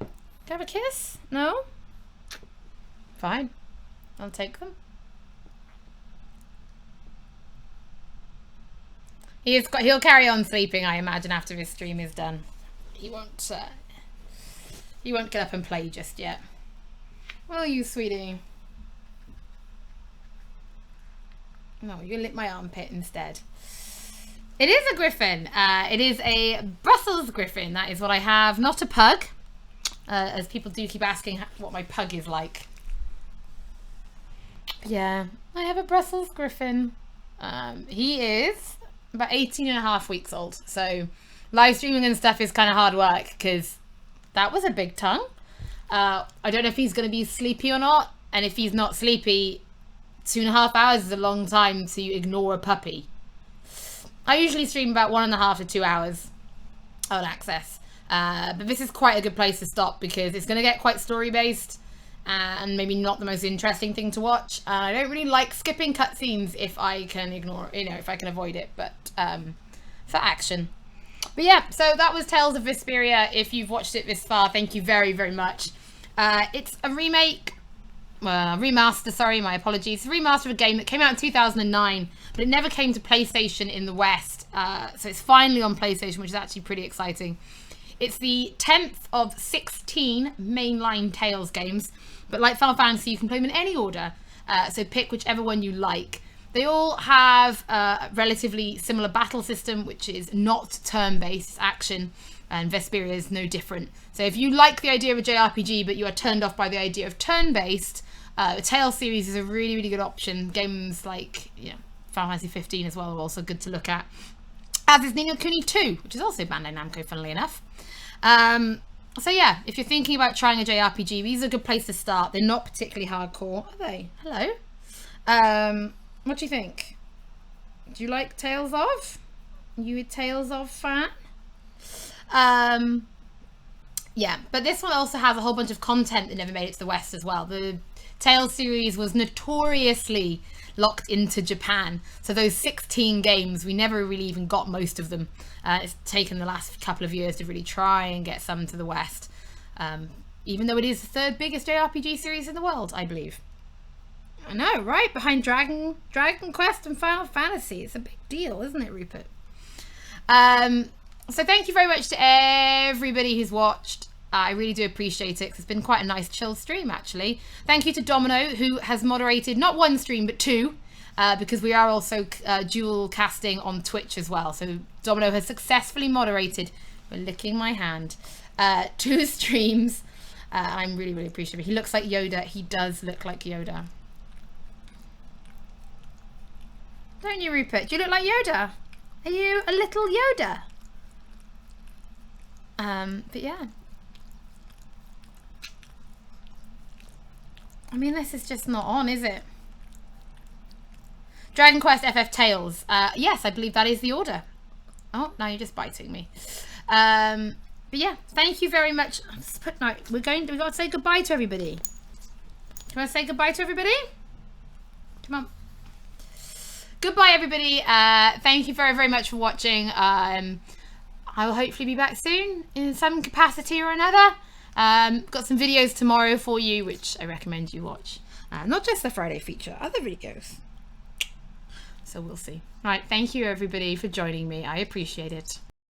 Do you have a kiss? No? Fine. I'll take them. He'll carry on sleeping, I imagine, after his stream is done. He won't get up and play just yet. Will you, sweetie? No, you lick my armpit instead. It is a griffin. It is a Brussels griffin. That is what I have. Not a pug. As people do keep asking what my pug is like. Yeah, I have a Brussels griffin. He is about 18.5 weeks old. So live streaming and stuff is kind of hard work because that was a big tongue. I don't know if he's going to be sleepy or not. And if he's not sleepy, 2.5 hours is a long time to ignore a puppy. I usually stream about 1.5 to 2 hours on Access. But this is quite a good place to stop because it's going to get quite story based and maybe not the most interesting thing to watch. I don't really like skipping cutscenes if I can ignore, if I can avoid it, but for action. But yeah, so that was Tales of Vesperia. If you've watched it this far, thank you very, very much. It's a remaster, sorry, my apologies. It's a remaster of a game that came out in 2009, but it never came to PlayStation in the West. So it's finally on PlayStation, which is actually pretty exciting. It's the 10th of 16 mainline Tales games, but like Final Fantasy, you can play them in any order. So pick whichever one you like. They all have a relatively similar battle system, which is not turn-based action, and Vesperia is no different. So if you like the idea of a JRPG, but you are turned off by the idea of turn-based, the Tales series is a really, really good option. Games like Final Fantasy 15 as well are also good to look at. As is Ni no Kuni 2, which is also Bandai Namco, funnily enough. So yeah, if you're thinking about trying a JRPG, these are a good place to start. They're not particularly hardcore, are they? Hello. What do you think? Do you like Tales of? Are you a Tales of fan? Yeah, but this one also has a whole bunch of content that never made it to the West as well. The Tales series was notoriously locked into Japan, so those 16 games, we never really even got most of them. It's taken the last couple of years to really try and get some to the West, even though it is the third biggest JRPG series in the world, I believe. I know, right? Behind Dragon Quest and Final Fantasy. It's a big deal, isn't it, Rupert? So thank you very much to everybody who's watched. I really do appreciate it, 'cause it's been quite a nice chill stream, actually. Thank you to Domino, who has moderated not one stream, but two, because we are also dual casting on Twitch as well. So Domino has successfully moderated, we're licking my hand, 2 streams. I'm really, really appreciative. He looks like Yoda. He does look like Yoda. Don't you, Rupert? Do you look like Yoda? Are you a little Yoda? But yeah. I mean, this is just not on, is it? Dragon Quest FF Tales. Yes, I believe that is the order. Oh, now you're just biting me. But yeah, thank you very much. No, we got to say goodbye to everybody. Do you want to say goodbye to everybody? Come on. Goodbye, everybody. Thank you very, very much for watching. I will hopefully be back soon in some capacity or another. Got some videos tomorrow for you, which I recommend you watch. Not just the Friday feature, other videos. So we'll see. Right, thank you, everybody, for joining me. I appreciate it.